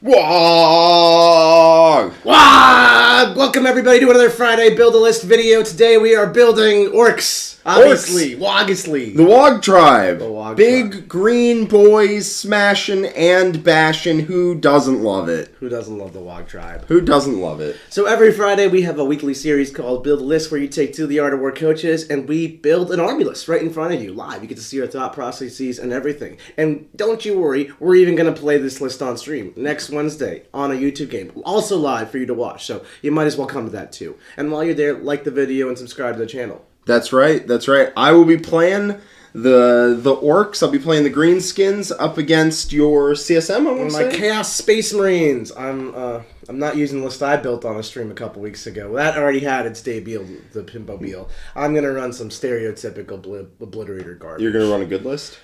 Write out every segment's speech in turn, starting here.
Wog! Wog! Welcome everybody to another Friday Build a List video. Today we are building Orks. Obviously. Wogously. The Wog Tribe. The Wog Big Tribe. green boys smashing and bashing. Who doesn't love it? Who doesn't love the Wog Tribe? Who doesn't love it? So every Friday we have a weekly series called Build a List where you take two of the Art of War coaches and we build an army list right in front of you live. You get to see our thought processes and everything. And don't you worry, we're even going to play this list on stream next Wednesday on a YouTube game. Also live for you to watch, so you might as well come to that too. And while you're there, like the video and subscribe to the channel. That's right. That's right. I will be playing the Orks. I'll be playing the Greenskins up against your CSM, I want to My say. Chaos Space Marines. I'm not using the list I built on a stream a couple weeks ago. That already had its debut, the Pimpobile. I'm going to run some stereotypical Obliterator garbage. You're going to run a good list?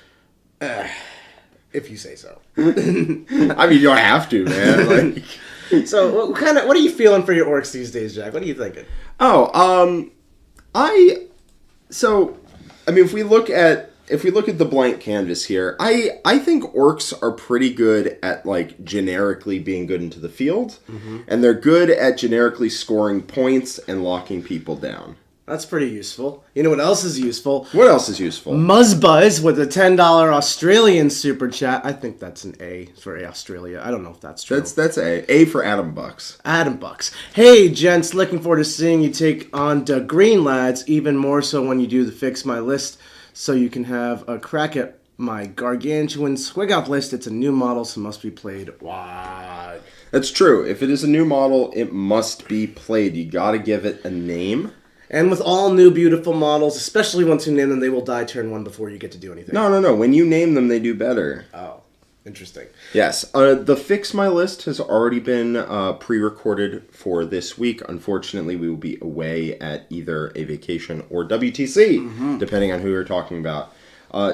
If you say so. I mean, you don't have to, man. So, what are you feeling for your Orks these days, Jack? What are you thinking? If we look at the blank canvas here, I think Orks are pretty good at generically being good into the field, and they're good at generically scoring points and locking people down. That's pretty useful. You know what else is useful? What else is useful? Muzzbuzz with a $10 Australian super chat. I think that's an A for Australia. I don't know if that's true. That's A for Adam Bucks. Adam Bucks. Hey, gents, looking forward to seeing you take on the Green Lads, even more so when you do the Fix My List, so you can have a crack at my gargantuan Squig-Out list. It's a new model, so must be played. Wow. That's true. If it is a new model, it must be played. You gotta give it a name. And with all new beautiful models, especially once you name them, they will die turn one before you get to do anything. No. When you name them, they do better. Oh, interesting. Yes. The Fix My List has already been pre-recorded for this week. Unfortunately, we will be away at either a vacation or WTC, depending on who you're talking about.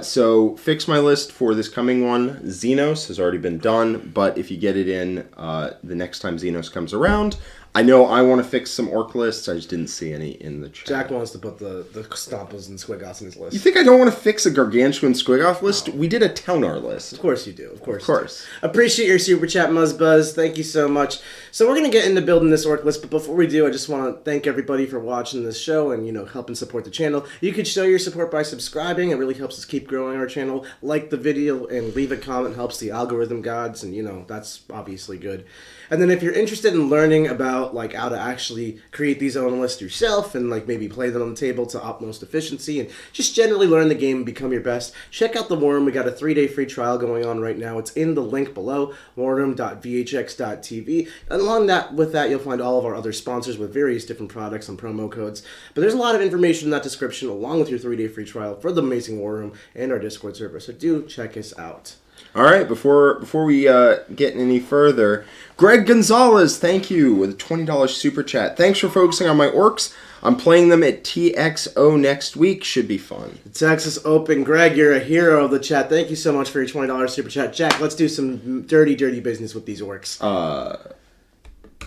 So Fix My List for this coming one, Xenos, has already been done. But if you get it in the next time Xenos comes around, I know I want to fix some Ork lists. I just didn't see any in the chat. Jack wants to put the Stompas and Squig-Outs in his list. You think I don't want to fix a Gargantuan Squig-Off list? No. We did a Taunar list. Of course you do. Of course. Of course. Appreciate your super chat, Muzzbuzz. Thank you so much. So we're going to get into building this Ork list, but before we do, I just want to thank everybody for watching this show and, helping support the channel. You could show your support by subscribing. It really helps us keep growing our channel. Like the video and leave a comment. It helps the algorithm gods, and, that's obviously good. And then if you're interested in learning about, how to actually create these own lists yourself and, maybe play them on the table to utmost efficiency and just generally learn the game and become your best, check out The War Room. We got a 3-day free trial going on right now. It's in the link below, warroom.vhx.tv. And along with that, you'll find all of our other sponsors with various different products and promo codes. But there's a lot of information in that description along with your 3-day free trial for the amazing War Room and our Discord server. So do check us out. All right, before we get any further, Greg Gonzalez, thank you, with a $20 super chat. Thanks for focusing on my Orks. I'm playing them at TXO next week. Should be fun. The Texas Open. Greg, you're a hero of the chat. Thank you so much for your $20 super chat. Jack, let's do some dirty business with these Orks.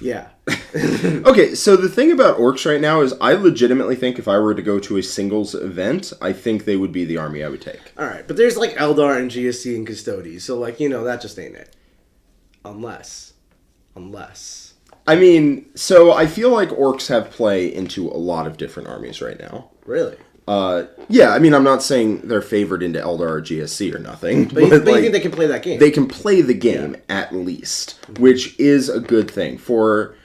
Yeah. Okay, so the thing about Orks right now is I legitimately think if I were to go to a singles event, I think they would be the army I would take. Alright, but there's Eldar and GSC and Custodes, so that just ain't it. Unless. I mean, so I feel like Orks have play into a lot of different armies right now. Really? Yeah, I mean, I'm not saying they're favored into Eldar or GSC or nothing. But you think they can play that game? They can play the game, at least, which is a good thing. For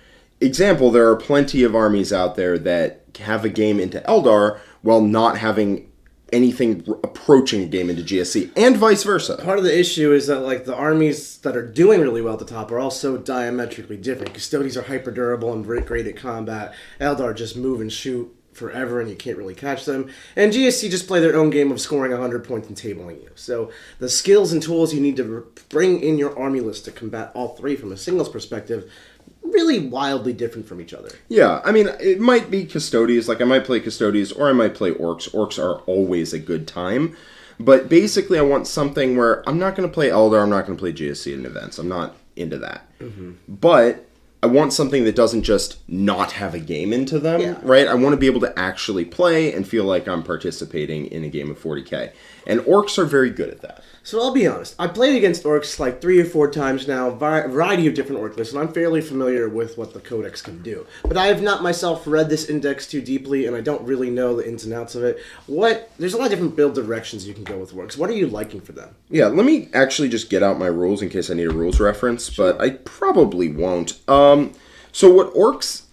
example, there are plenty of armies out there that have a game into Eldar while not having anything approaching a game into GSC, and vice versa. Part of the issue is that the armies that are doing really well at the top are also diametrically different. Custodes are hyper durable and great at combat. Eldar just move and shoot forever and you can't really catch them. And GSC just play their own game of scoring 100 points and tabling you. So the skills and tools you need to bring in your army list to combat all three from a singles perspective really wildly different from each other. Yeah, I mean, it might be Custodes. I might play Custodes or I might play Orks. Orks are always a good time. But basically, I want something where I'm not going to play Eldar, I'm not going to play GSC in events. I'm not into that. But I want something that doesn't just not have a game into them, Yeah. right? I want to be able to actually play and feel like I'm participating in a game of 40K. And Orks are very good at that. So I'll be honest, I played against Orks like 3 or 4 times now, variety of different Ork lists, and I'm fairly familiar with what the Codex can do. But I have not myself read this index too deeply, and I don't really know the ins and outs of it. There's a lot of different build directions you can go with Orks. What are you liking for them? Yeah, let me actually just get out my rules in case I need a rules reference, but I probably won't. So what Orks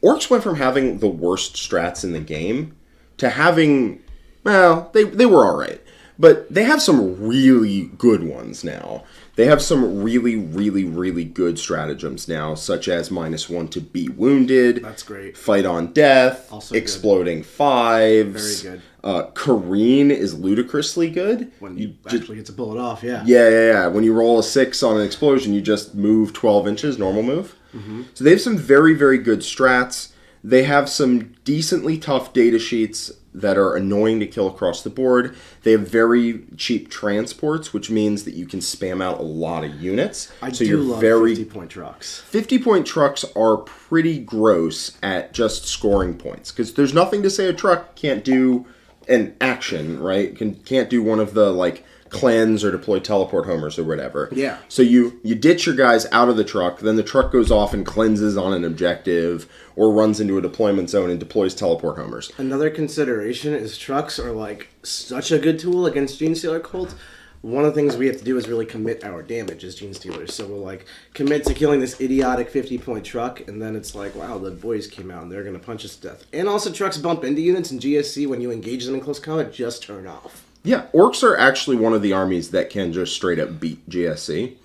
went from having the worst strats in the game to having, well, they were alright. But they have some really good ones now. They have some really, really, really good stratagems now, such as -1 to be wounded. That's great. Fight on death. Also exploding fives. Very good. Careen is ludicrously good. When you actually get to pull it off, yeah. Yeah. When you roll a 6 on an explosion, you just move 12 inches, normal move. Mm-hmm. So they have some very, very good strats. They have some decently tough data sheets that are annoying to kill across the board. They have very cheap transports, which means that you can spam out a lot of units. I do love 50-point trucks. 50-point trucks are pretty gross at just scoring points, because there's nothing to say a truck can't do an action, right? Can't do one of the, like, cleanse or deploy teleport homers or whatever. Yeah. So you ditch your guys out of the truck, then the truck goes off and cleanses on an objective or runs into a deployment zone and deploys teleport homers. Another consideration is trucks are like such a good tool against Gene Stealer Cult. One of the things we have to do is really commit our damage as Gene Stealers. So we'll like commit to killing this idiotic 50-point truck, and then it's like, wow, the boys came out and they're going to punch us to death. And also trucks bump into units in GSC when you engage them in close combat, just turn off. Yeah, Orks are actually one of the armies that can just straight up beat GSC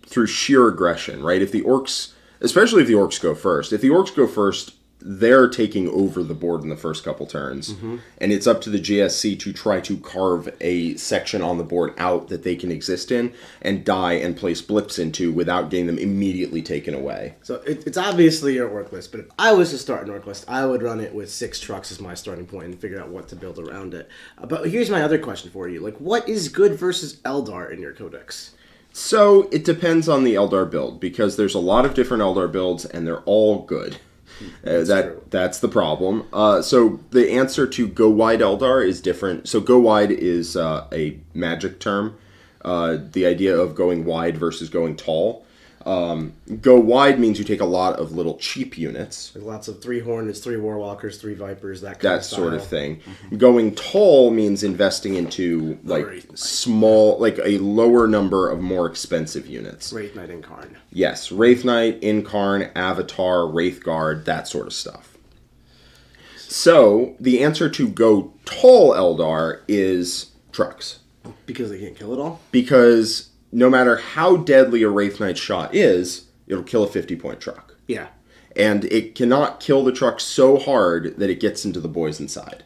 through sheer aggression, right? If the Orks, especially if the Orks go first, they're taking over the board in the first couple turns. Mm-hmm. And it's up to the GSC to try to carve a section on the board out that they can exist in and die and place blips into without getting them immediately taken away. So it's obviously your Ork list, but if I was to start an Ork list, I would run it with 6 trucks as my starting point and figure out what to build around it. But here's my other question for you. Like, what is good versus Eldar in your Codex? So it depends on the Eldar build, because there's a lot of different Eldar builds and they're all good. That's the problem. So the answer to go wide Eldar is different. So go wide is a magic term. The idea of going wide versus going tall. Go wide means you take a lot of little cheap units. Like lots of 3 Hornets, 3 Warwalkers, 3 Vipers, that kind of style. Sort of thing. Mm-hmm. Going tall means investing into like small, like a lower number of more expensive units. Wraith Knight Incarn. Yes, Wraith Knight, Incarn, Avatar, Wraith Guard, that sort of stuff. So the answer to go tall Eldar is trucks. Because they can't kill it all? Because no matter how deadly a Wraith Knight shot is, it'll kill a 50-point truck. Yeah. And it cannot kill the truck so hard that it gets into the boys inside.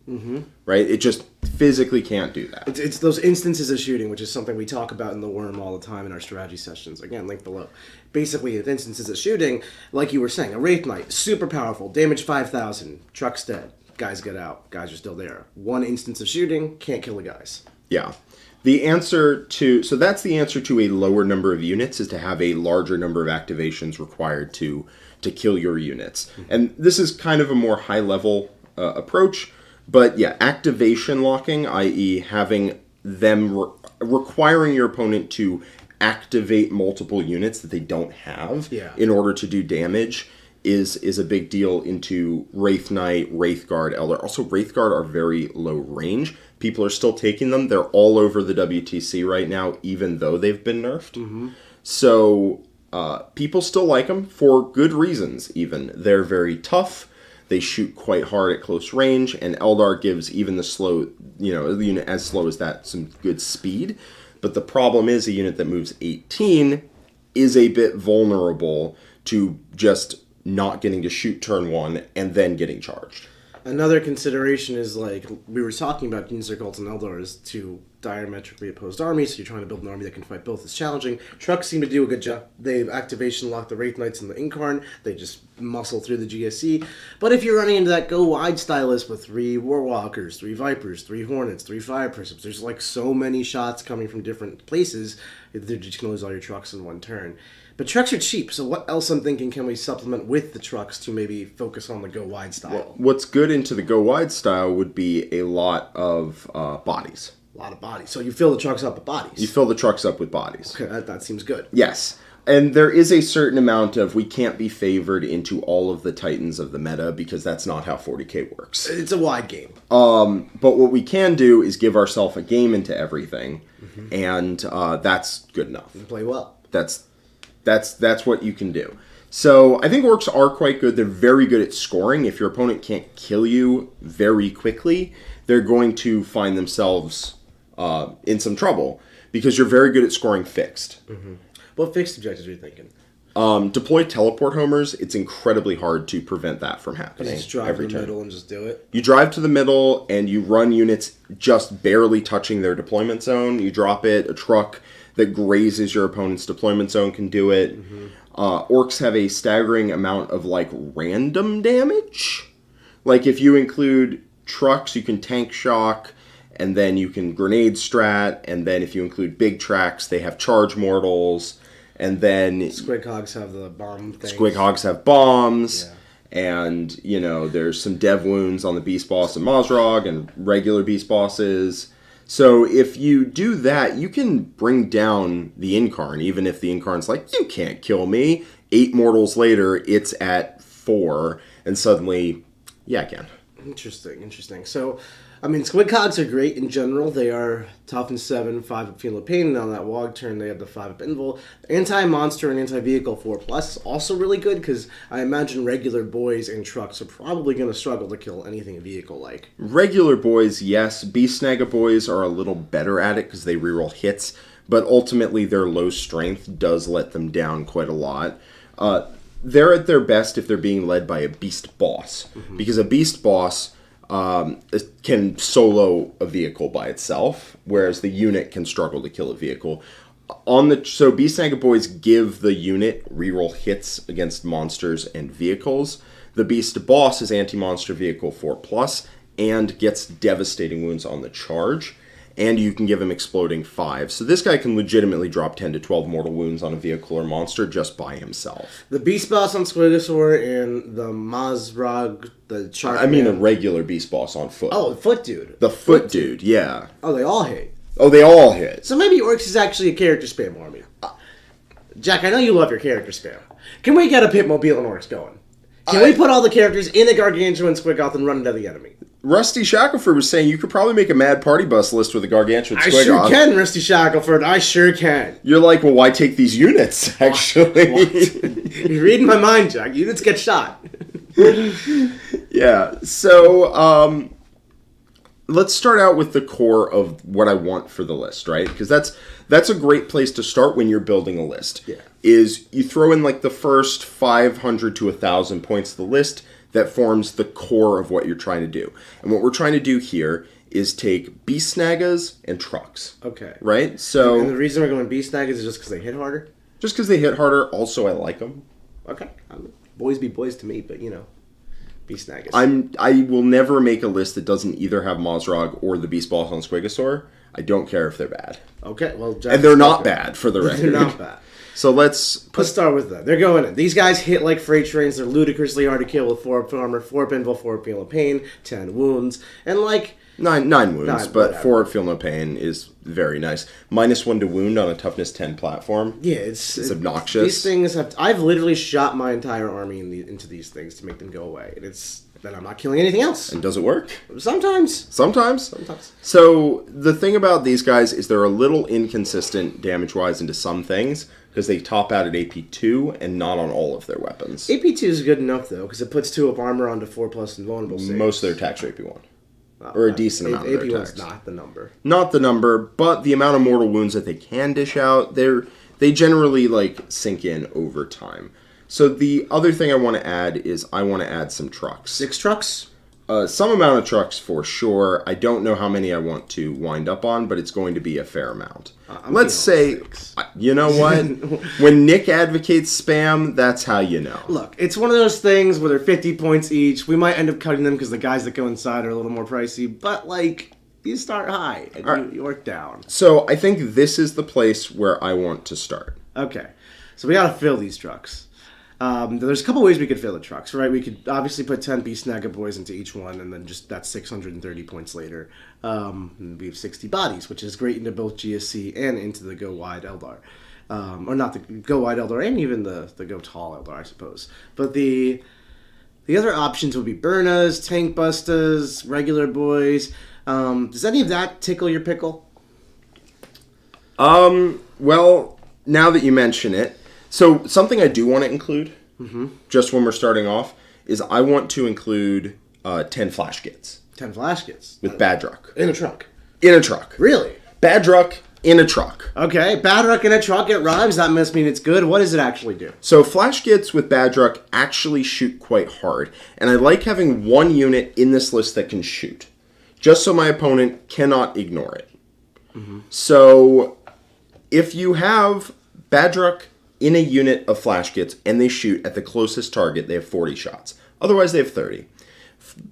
Mm-hmm. Right? It just physically can't do that. It's those instances of shooting, which is something we talk about in the Worm all the time in our strategy sessions. Again, link below. Basically, with instances of shooting, like you were saying, a Wraith Knight, super powerful, damage 5,000, truck's dead, guys get out, guys are still there. One instance of shooting, can't kill the guys. Yeah. So that's the answer to a lower number of units, is to have a larger number of activations required to kill your units. Mm-hmm. And this is kind of a more high-level approach, but yeah, activation locking, i.e. having them requiring your opponent to activate multiple units that they don't have in order to do damage is a big deal into Wraith Knight, Wraith Guard, Eldar. Also, Wraith Guard are very low range. People are still taking them. They're all over the WTC right now, even though they've been nerfed. Mm-hmm. So people still like them for good reasons, even. They're very tough. They shoot quite hard at close range, and Eldar gives even the slow, a unit as slow as that, some good speed. But the problem is a unit that moves 18 is a bit vulnerable to just not getting to shoot turn 1 and then getting charged. Another consideration is, like, we were talking about Gene Stealer Cults and Eldar as two diametrically opposed armies, so you're trying to build an army that can fight both is challenging. Trucks seem to do a good job. They activation lock the Wraith Knights and the Incarn. They just muscle through the GSC. But if you're running into that go-wide stylist with 3 Warwalkers, 3 Vipers, 3 Hornets, 3 Fire Prisms, there's, like, so many shots coming from different places, they're just going to lose all your trucks in one turn. But trucks are cheap, so what else I'm thinking can we supplement with the trucks to maybe focus on the go wide style? What's good into the go wide style would be a lot of bodies. A lot of bodies. So you fill the trucks up with bodies. You fill the trucks up with bodies. Okay, that seems good. Yes. And there is a certain amount of we can't be favored into all of the titans of the meta because that's not how 40k works. It's a wide game. But what we can do is give ourselves a game into everything, and that's good enough. You play well. That's what you can do. So I think Orks are quite good. They're very good at scoring. If your opponent can't kill you very quickly, they're going to find themselves in some trouble because you're very good at scoring fixed. What fixed objectives are you thinking? Deploy teleport homers. It's incredibly hard to prevent that from happening. You just drive to the middle and just do it? You drive to the middle and you run units just barely touching their deployment zone. You drop it. A truck that grazes your opponent's deployment zone can do it. Orks have a staggering amount of like random damage. Like if you include trucks, you can tank shock, and then you can grenade strat, and then if you include big tracks, they have charge mortals, and then Squig Hogs have the bomb things. Squig Hogs have bombs, and you know there's some dev wounds on the beast boss and Mazrog and regular beast bosses. So if you do that, you can bring down the Incarn, even if the Incarn's like, you can't kill me. 8 mortals later, it's at 4, and suddenly, yeah, I can. Interesting. So, I mean, Squig Hogs are great in general. They are tough and 7, 5 up Feel of Pain, and on that Wog turn, they have the 5 up Invul. Anti-monster and anti-vehicle 4+ is also really good, because I imagine regular boys and trucks are probably going to struggle to kill anything vehicle-like. Regular boys, yes. Beast Snagga boys are a little better at it, because they reroll hits, but ultimately their low strength does let them down quite a lot. They're at their best if they're being led by a beast boss, because a beast boss can solo a vehicle by itself, whereas the unit can struggle to kill a vehicle. So Beast Snagga boys give the unit reroll hits against monsters and vehicles. The beast boss is anti-monster vehicle 4+, and gets devastating wounds on the charge. And you can give him exploding 5. So this guy can legitimately drop 10 to 12 mortal wounds on a vehicle or monster just by himself. The Beast Boss on Squigosaur and the Mazrog, the Shark I mean a regular Beast Boss on foot. Oh, the Foot Dude. The Foot Dude, yeah. Oh, they all hit. Oh, they all hit. So maybe Orks is actually a character spam army. Jack, I know you love your character spam. Can we get a Pitmobile and Orks going? Can we put all the characters in a Gargantuan Squigoth and run into the enemy? Rusty Shackleford was saying you could probably make a Mad Party Bus list with a Gargantuan Squigoth. I sure can, Rusty Shackleford. I sure can. You're like, well, why take these units, actually? You're reading my mind, Jack. Units get shot. Yeah, so let's start out with the core of what I want for the list, right? Because that's a great place to start when you're building a list. Yeah. Is you throw in like the first 500 to 1,000 points of the list that forms the core of what you're trying to do. And what we're trying to do here is take Beast Snaggas and trucks. Okay. Right? So And the reason we're going Beast Snaggas is just because they hit harder? Just because they hit harder, also I like them. Okay. Boys be boys to me, but you know. Beast Snaggas. I will never make a list that doesn't either have Mazrog or the Beast Boss on Squigosaur. I don't care if they're bad. Okay, well... Jack, and they're not bad, for the record. They're not bad. So let's start with that. They're going in. These guys hit like freight trains. They're ludicrously hard to kill with 4 up armor, 4 up invul, 4 up feel no pain, 10 wounds, and like... 9 wounds, but whatever. 4 up feel no pain is very nice. -1 to wound on a toughness 10 platform. Yeah, it's obnoxious. These things have... I've literally shot my entire army into these things to make them go away. And it's... Then I'm not killing anything else. And does it work? Sometimes. Sometimes. So the thing about these guys is they're a little inconsistent damage-wise into some things because they top out at AP2 and not on all of their weapons. AP2 is good enough, though, because it puts 2 up armor onto 4+ invulnerable saves. Most of their attacks are AP1. Or a decent amount of their attacks. AP1's not the number. Not the number, but the amount of mortal wounds that they can dish out, they generally like sink in over time. So the other thing I want to add is I want to add some trucks. 6 trucks? Some amount of trucks for sure. I don't know how many I want to wind up on, but it's going to be a fair amount. Let's say, 6. You know what? When Nick advocates spam, that's how you know. Look, it's one of those things where they're 50 points each. We might end up cutting them because the guys that go inside are a little more pricey, but like, you start high and you work down. So I think this is the place where I want to start. Okay. So we got to fill these trucks. There's a couple ways we could fill the trucks, right? We could obviously put 10 Beast Snagga Boys into each one, and then just that's 630 points later. And we have 60 bodies, which is great into both GSC and into the Go Wide Eldar. Or not the Go Wide Eldar, and even the Go Tall Eldar, I suppose. But the other options would be Burnas, Tank Bustas, regular boys. Does any of that tickle your pickle? Well, now that you mention it, so something I do want to include, just when we're starting off, is I want to include 10 Flash Kits. 10 Flash Kits? With Badruck. In a truck? In a truck. Really? Badruck in a truck. Okay, Badruck in a truck, it rhymes. That must mean it's good. What does it actually do? So Flash Kits with Badruck actually shoot quite hard, and I like having one unit in this list that can shoot, just so my opponent cannot ignore it. So if you have Badruck in a unit of Flash Kits and they shoot at the closest target, they have 40 shots. Otherwise, they have 30.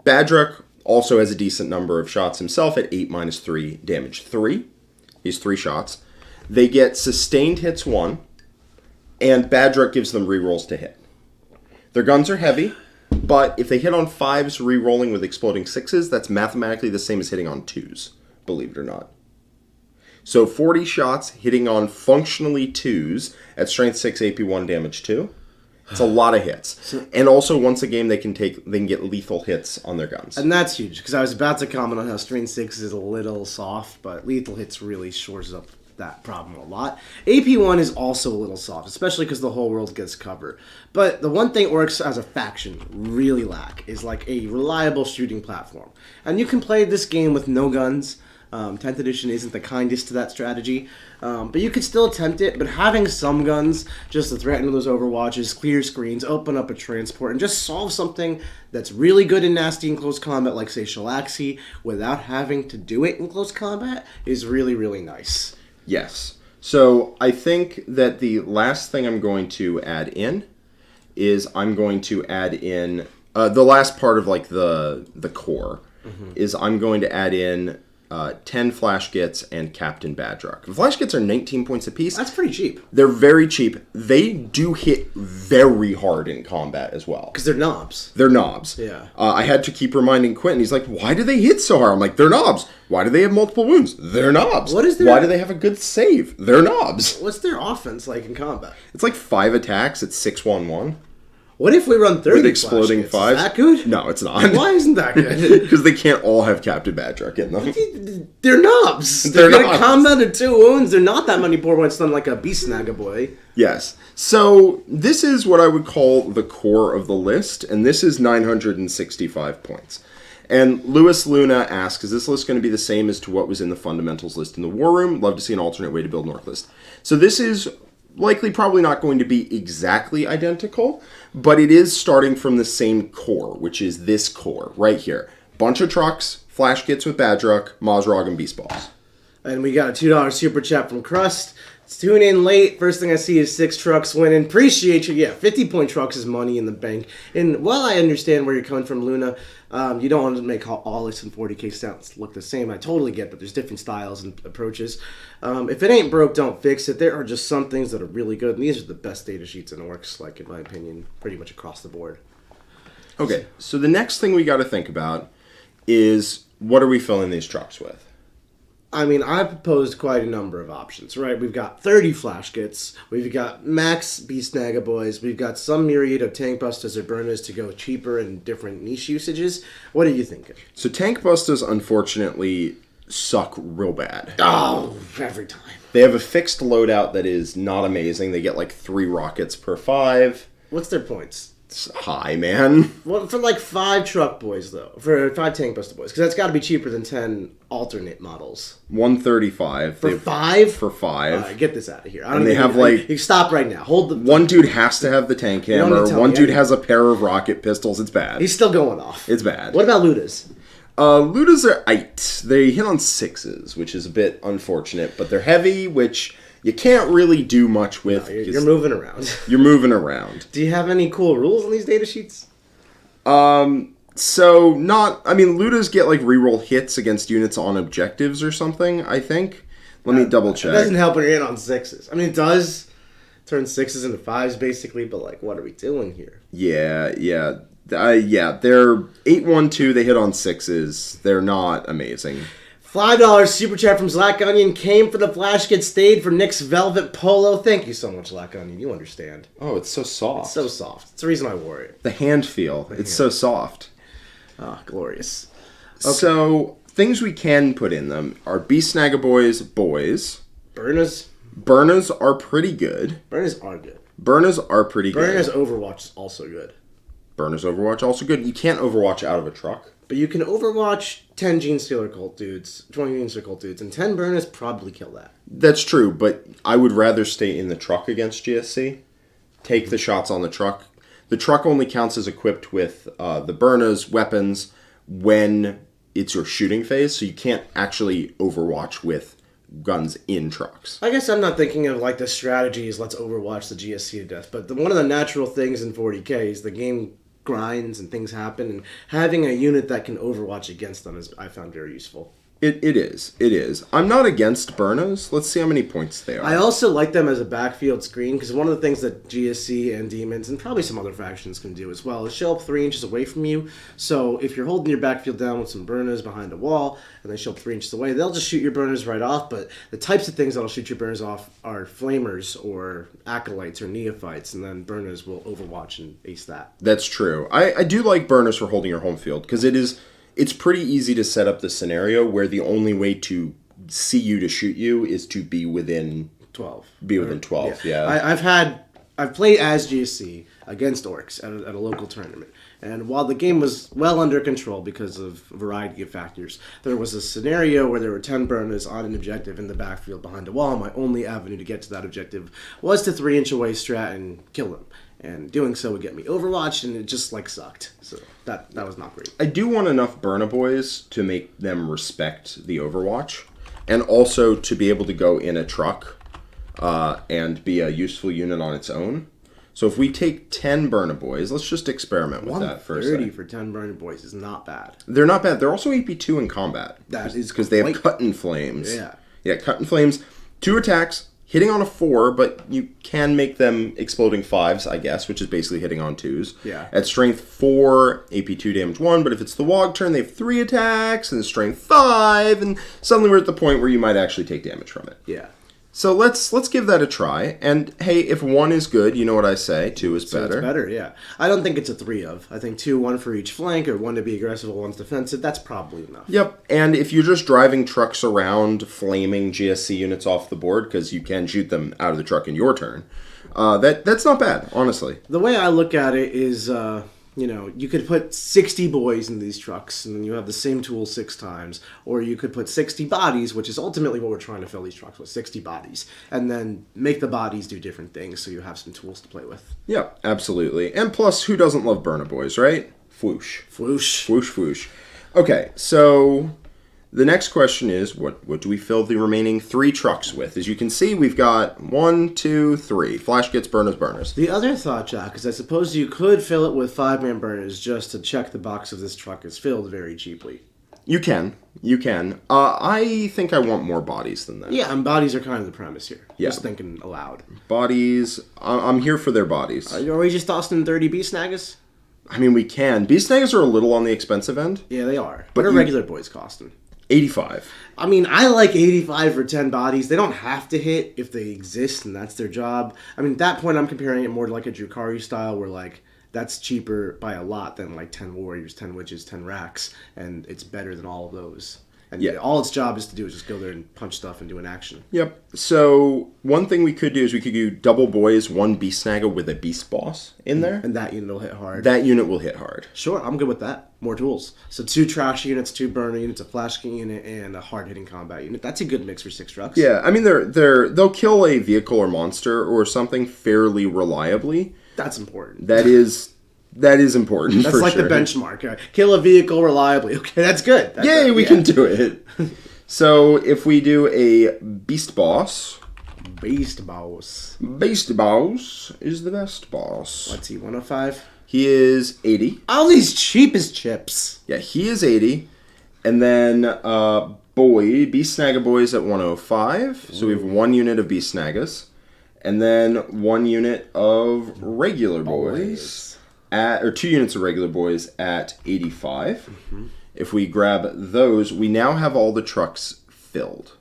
Badruck also has a decent number of shots himself at 8 minus 3 damage 3. He's 3 shots. They get sustained hits 1, and Badruck gives them rerolls to hit. Their guns are heavy, but if they hit on 5s rerolling with exploding 6s, that's mathematically the same as hitting on 2s, believe it or not. So 40 shots hitting on functionally 2s at strength 6, AP 1, damage 2. It's a lot of hits. And also once a game they can get lethal hits on their guns. And that's huge, because I was about to comment on how strength 6 is a little soft, but lethal hits really shores up that problem a lot. AP1 is also a little soft, especially because the whole world gets cover. But the one thing Orks as a faction really lack is like a reliable shooting platform. And you can play this game with no guns. 10th edition isn't the kindest to that strategy, but you could still attempt it. But having some guns just to threaten those overwatches, clear screens, open up a transport, and just solve something that's really good and nasty in close combat, like say Shalaxi, without having to do it in close combat, is really, really nice. Yes. So I think that the last thing I'm going to add in is I'm going to add in the last part of like the core is I'm going to add in 10 Flash Kits and Captain Badruck. The Flash Kits are 19 points apiece. That's pretty cheap. They're very cheap. They do hit very hard in combat as well. Because they're knobs. They're knobs. Yeah. I had to keep reminding Quentin. He's like, why do they hit so hard? I'm like, they're knobs. Why do they have multiple wounds? They're knobs. What is their... Why do they have a good save? They're knobs. What's their offense like in combat? It's like 5 attacks at 6-1-1. What if we run 30 with exploding 5s? Is that good? No, it's not. Why isn't that good? Because they can't all have Captain Badruck in them. They're knobs. They're gonna knobs. combat at 2 wounds. They're not that many poor points done like a Beast Snagga Boy. Yes. So this is what I would call the core of the list, and this is 965 points. And Louis Luna asks, is this list going to be the same as to what was in the fundamentals list in the War Room? Love to see an alternate way to build an Orc list. So this is likely probably not going to be exactly identical, but it is starting from the same core, which is this core right here. Bunch of trucks, Flash Kits with Badruck, Mazrog, and Beast Balls. And we got a $2 super chat from Crust. Tune in late. First thing I see is 6 trucks winning. Appreciate you. Yeah, 50-point trucks is money in the bank. And while I understand where you're coming from, Luna, you don't want to make all this and 40k stats look the same. I totally get that there's different styles and approaches. If it ain't broke, don't fix it. There are just some things that are really good, and these are the best data sheets in Orcs, like in my opinion, pretty much across the board. Okay, so the next thing we got to think about is what are we filling these trucks with? I mean, I proposed quite a number of options, right? We've got 30 Flash Kits, we've got max Beast Snagga Boys, we've got some myriad of Tank Busters or Burners to go cheaper and different niche usages. What are you thinking? So Tank Busters, unfortunately, suck real bad. Oh, every time. They have a fixed loadout that is not amazing. They get like 3 rockets per 5. What's their points? It's high, man. Well, for like 5 Truck Boys, though. For 5 Tank Buster Boys. Because that's got to be cheaper than 10 alternate models. 135. For 5? For 5. Alright, get this out of here. And they have like... You stop right now. Hold the... One dude has to have the tank hammer. One dude has a pair of rocket pistols. It's bad. He's still going off. It's bad. What about Ludas? Ludas are 8. They hit on 6s, which is a bit unfortunate. But they're heavy, which... you can't really do much with. No, you're moving around. You're moving around. Do you have any cool rules on these data sheets? So not... I mean, Ludas get, like, reroll hits against units on objectives or something, I think. Let me double check. It doesn't help when you're in on 6s. I mean, it does, turn 6s into 5s basically, but like, what are we doing here? Yeah. They're 8-1-2. They hit on 6s. They're not amazing. $5 super chat from Black Onion came for the Flash Gets Stayed for Nick's Velvet Polo. Thank you so much, Black Onion. You understand. Oh, it's so soft. It's so soft. It's the reason I wore it. The hand feel. It's so soft. Ah, glorious. Okay. So, things we can put in them are Beast-Snagaboys boys. Burners are pretty good. Burners are good. Burners are pretty good. Burners Overwatch is also good. Burners Overwatch also good. You can't Overwatch out of a truck. But you can Overwatch 10 Gene Stealer Cult dudes, 20 Gene Stealer Cult dudes, and 10 Burners probably kill that. That's true, but I would rather stay in the truck against GSC. Take the shots on the truck. The truck only counts as equipped with the Burners weapons when it's your shooting phase, so you can't actually Overwatch with guns in trucks. I guess I'm not thinking of like the strategy is let's Overwatch the GSC to death, but one of the natural things in 40k is the game grinds and things happen, and having a unit that can Overwatch against them is I found very useful. It is. I'm not against Burnos. Let's see how many points they are. I also like them as a backfield screen because one of the things that GSC and Demons and probably some other factions can do as well is show up 3 inches away from you. So if you're holding your backfield down with some burners behind a wall and they show up 3 inches away, they'll just shoot your burners right off. But the types of things that'll shoot your burners off are flamers or acolytes or neophytes, and then burners will Overwatch and ace that. That's true. I do like burners for holding your home field because it's pretty easy to set up the scenario where the only way to see you to shoot you is to be within 12. Be within 12, yeah. I've played as GSC against Orks at a local tournament. And while the game was well under control because of a variety of factors, there was a scenario where there were 10 burners on an objective in the backfield behind a wall. My only avenue to get to that objective was to 3-inch away strat and kill them. And doing so would get me Overwatched, and it just like sucked. So that was not great. I do want enough Burna Boys to make them respect the Overwatch, and also to be able to go in a truck and be a useful unit on its own. So if we take 10 Burna Boys, let's just experiment with that for a second. 130 for 10 Burna Boys is not bad. They're not bad. They're also AP2 in combat. That is because they have Cut and Flames. Yeah, Cut and Flames. 2 attacks. Hitting on a 4, but you can make them exploding 5s, I guess, which is basically hitting on 2s. Yeah. At strength 4, AP2 damage 1, but if it's the Wog turn, they have 3 attacks, and strength 5, and suddenly we're at the point where you might actually take damage from it. Yeah. So let's give that a try, and hey, if 1 is good, you know what I say, 2 is better. So it's better, yeah. I don't think it's a 3 of. I think 2, 1 for each flank, or 1 to be aggressive, 1's defensive, that's probably enough. Yep, and if you're just driving trucks around, flaming GSC units off the board, because you can shoot them out of the truck in your turn, that's not bad, honestly. The way I look at it is, you could put 60 boys in these trucks, and then you have the same tool 6 times, or you could put 60 bodies, which is ultimately what we're trying to fill these trucks with, 60 bodies, and then make the bodies do different things so you have some tools to play with. Yeah, absolutely. And plus, who doesn't love Burna Boys, right? Fwoosh. Fwoosh. Fwoosh, fwoosh. Okay, so the next question is, what do we fill the remaining 3 trucks with? As you can see, we've got 1, 2, 3. Flash gets burners. The other thought, Jack, is I suppose you could fill it with 5-man burners just to check the box of this truck is filled very cheaply. You can. I think I want more bodies than that. Yeah, and bodies are kind of the premise here. Yeah. Just thinking aloud. Bodies, I'm here for their bodies. Are we just tossing 30 beast snaggers? I mean, we can. Beast snaggers are a little on the expensive end. Yeah, they are. What are regular boys costing? 85. I mean, I like 85 for 10 bodies. They don't have to hit if they exist, and that's their job. I mean, at that point, I'm comparing it more to like a Drukari style, where like that's cheaper by a lot than like 10 warriors, 10 witches, 10 racks, and it's better than all of those. And yeah, all its job is to do is just go there and punch stuff and do an action. Yep. So one thing we could do is we could do double boys, 1 beast snagger with a beast boss in there. And that unit will hit hard. That unit will hit hard. Sure, I'm good with that. More tools. So 2 trash units, 2 burner units, a flash king unit, and a hard-hitting combat unit. That's a good mix for 6 trucks. Yeah, I mean, they'll kill a vehicle or monster or something fairly reliably. That's important. That is important. That's for like sure. the benchmark. Kill a vehicle reliably. Okay, that's good. Yay, we can do it. So if we do a beast boss. Beast boss. Beast boss is the best boss. What's he, 105? He is 80. All these cheap as chips. Yeah, he is 80. And then Beast Snagga Boy is at 105. Ooh. So we have 1 unit of Beast Snaggas. And then 1 unit of regular boys or 2 units of regular boys at 85. Mm-hmm. If we grab those, we now have all the trucks filled.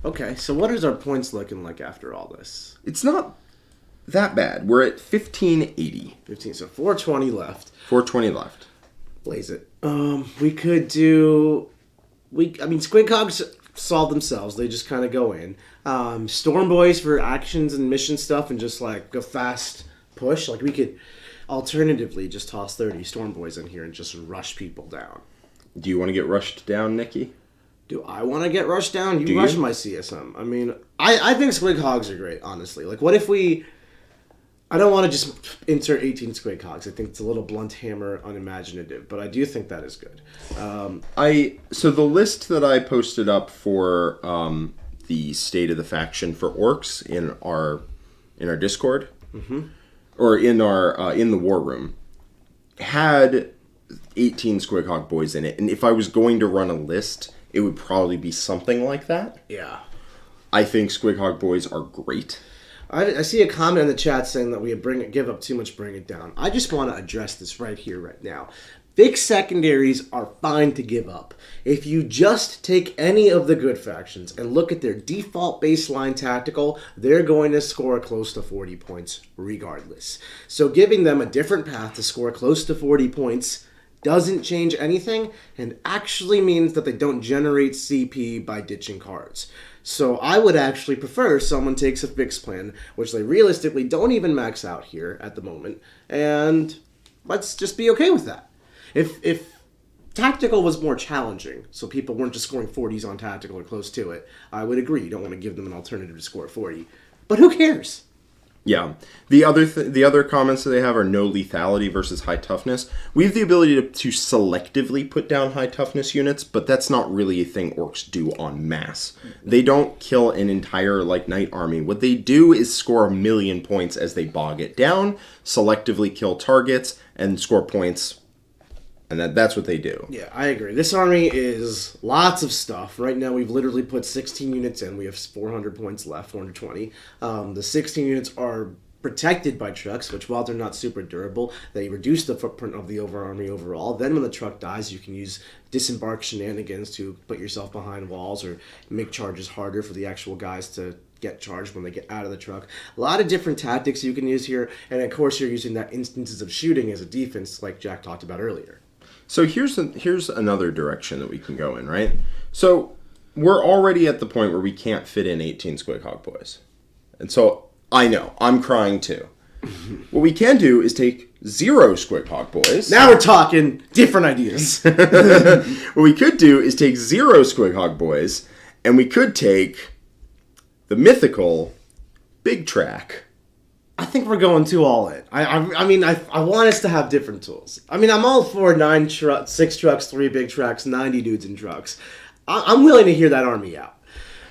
Okay, so what is our points looking like after all this? It's not that bad. We're at 1580. 15, so 420 left. 420 left. Blaze it. We could do... Squid Cogs solve themselves. They just kind of go in. Storm Boys for actions and mission stuff and just like a fast push. Like we could alternatively just toss 30 Storm Boys in here and just rush people down. Do you want to get rushed down, Nikki? Do I want to get rushed down? You rush my CSM. I mean, I think Squid Hogs are great, honestly. Like, what if we... I don't want to just insert 18 Squid Hogs. I think it's a little blunt hammer unimaginative, but I do think that is good. So the list that I posted up for the State of the Faction for Orks in our Discord, or in the War Room, had 18 Squid Hog boys in it. And if I was going to run a list, it would probably be something like that. Yeah. I think Squig Hog boys are great. I see a comment in the chat saying that we give up too much, bring it down. I just want to address this right here, right now. Big secondaries are fine to give up. If you just take any of the good factions and look at their default baseline tactical, they're going to score close to 40 points regardless. So giving them a different path to score close to 40 points doesn't change anything and actually means that they don't generate CP by ditching cards. So I would actually prefer someone takes a fixed plan, which they realistically don't even max out here at the moment, and let's just be okay with that. If tactical was more challenging, so people weren't just scoring 40s on tactical or close to it, I would agree. You don't want to give them an alternative to score 40. But who cares? Yeah. The other comments that they have are no lethality versus high toughness. We have the ability to selectively put down high toughness units, but that's not really a thing Orcs do en masse. They don't kill an entire knight army. What they do is score 1,000,000 points as they bog it down, selectively kill targets, and score points. And that's what they do. Yeah, I agree. This army is lots of stuff. Right now, we've literally put 16 units in. We have 400 points left, 420. The 16 units are protected by trucks, which, while they're not super durable, they reduce the footprint of the army overall. Then when the truck dies, you can use disembark shenanigans to put yourself behind walls or make charges harder for the actual guys to get charged when they get out of the truck. A lot of different tactics you can use here. And, of course, you're using that instances of shooting as a defense like Jack talked about earlier. So here's another direction that we can go in, right? So we're already at the point where we can't fit in 18 Squig Hog boys. And so I know, I'm crying too. What we can do is take 0 Squig Hog boys. Now we're talking different ideas. What we could do is take 0 Squig Hog boys, and we could take the mythical Big Track. I think we're going too all in. I want us to have different tools. I mean, I'm all for 6 trucks, 3 big tracks, 90 dudes in trucks. I'm willing to hear that army out.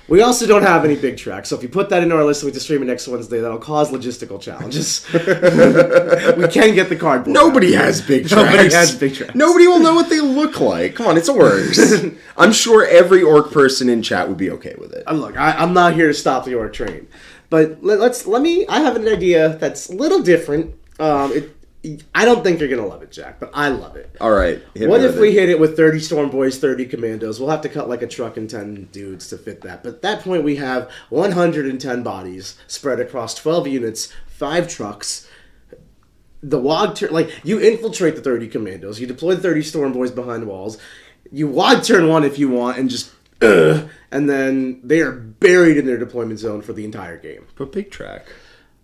We also don't have any big tracks, so if you put that into our list and we just stream it next Wednesday, that'll cause logistical challenges. We can get the cardboard. Nobody has big tracks. Nobody has big tracks. Nobody will know what they look like. Come on, it's Orcs. I'm sure every Orc person in chat would be okay with it. Look, I'm not here to stop the Orc train. But I have an idea that's a little different. I don't think you're going to love it, Jack, but I love it. All right. What if we hit it with 30 Storm Boys, 30 Commandos? We'll have to cut like a truck and 10 dudes to fit that. But at that point, we have 110 bodies spread across 12 units, 5 trucks. The WOG turn, you infiltrate the 30 Commandos. You deploy the 30 Storm Boys behind walls. You WOG turn 1 if you want and just... and then they are buried in their deployment zone for the entire game. But Big Track.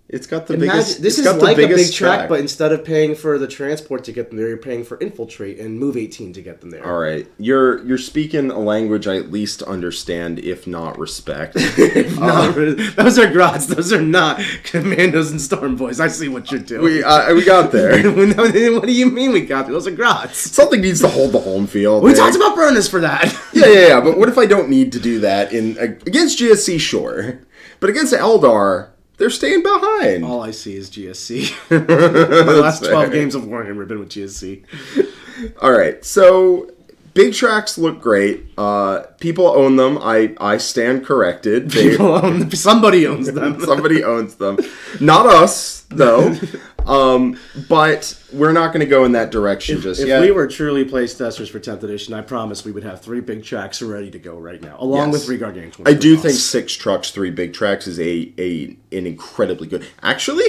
It's got the biggest. This is like a big track, but instead of paying for the transport to get them there, you're paying for infiltrate and move 18 to get them there. All right, you're speaking a language I at least understand, if not respect. Those are grots. Those are not commandos and storm boys. I see what you're doing. We got there. What do you mean we got there? Those are grots. Something needs to hold the home field. We talked about burners for that. Yeah. But what if I don't need to do that against GSC? Sure, but against Eldar. They're staying behind. All I see is GSC. The last 12 games of Warhammer have been with GSC. All right, so Big tracks look great. People own them. I stand corrected. Somebody owns them. Somebody owns them. Not us, though. But we're not going to go in that direction just yet. If we were truly place testers for 10th edition, I promise we would have 3 big tracks ready to go right now, along with 3 gargantuans. I do think 6 trucks, 3 big tracks is an incredibly good. Actually,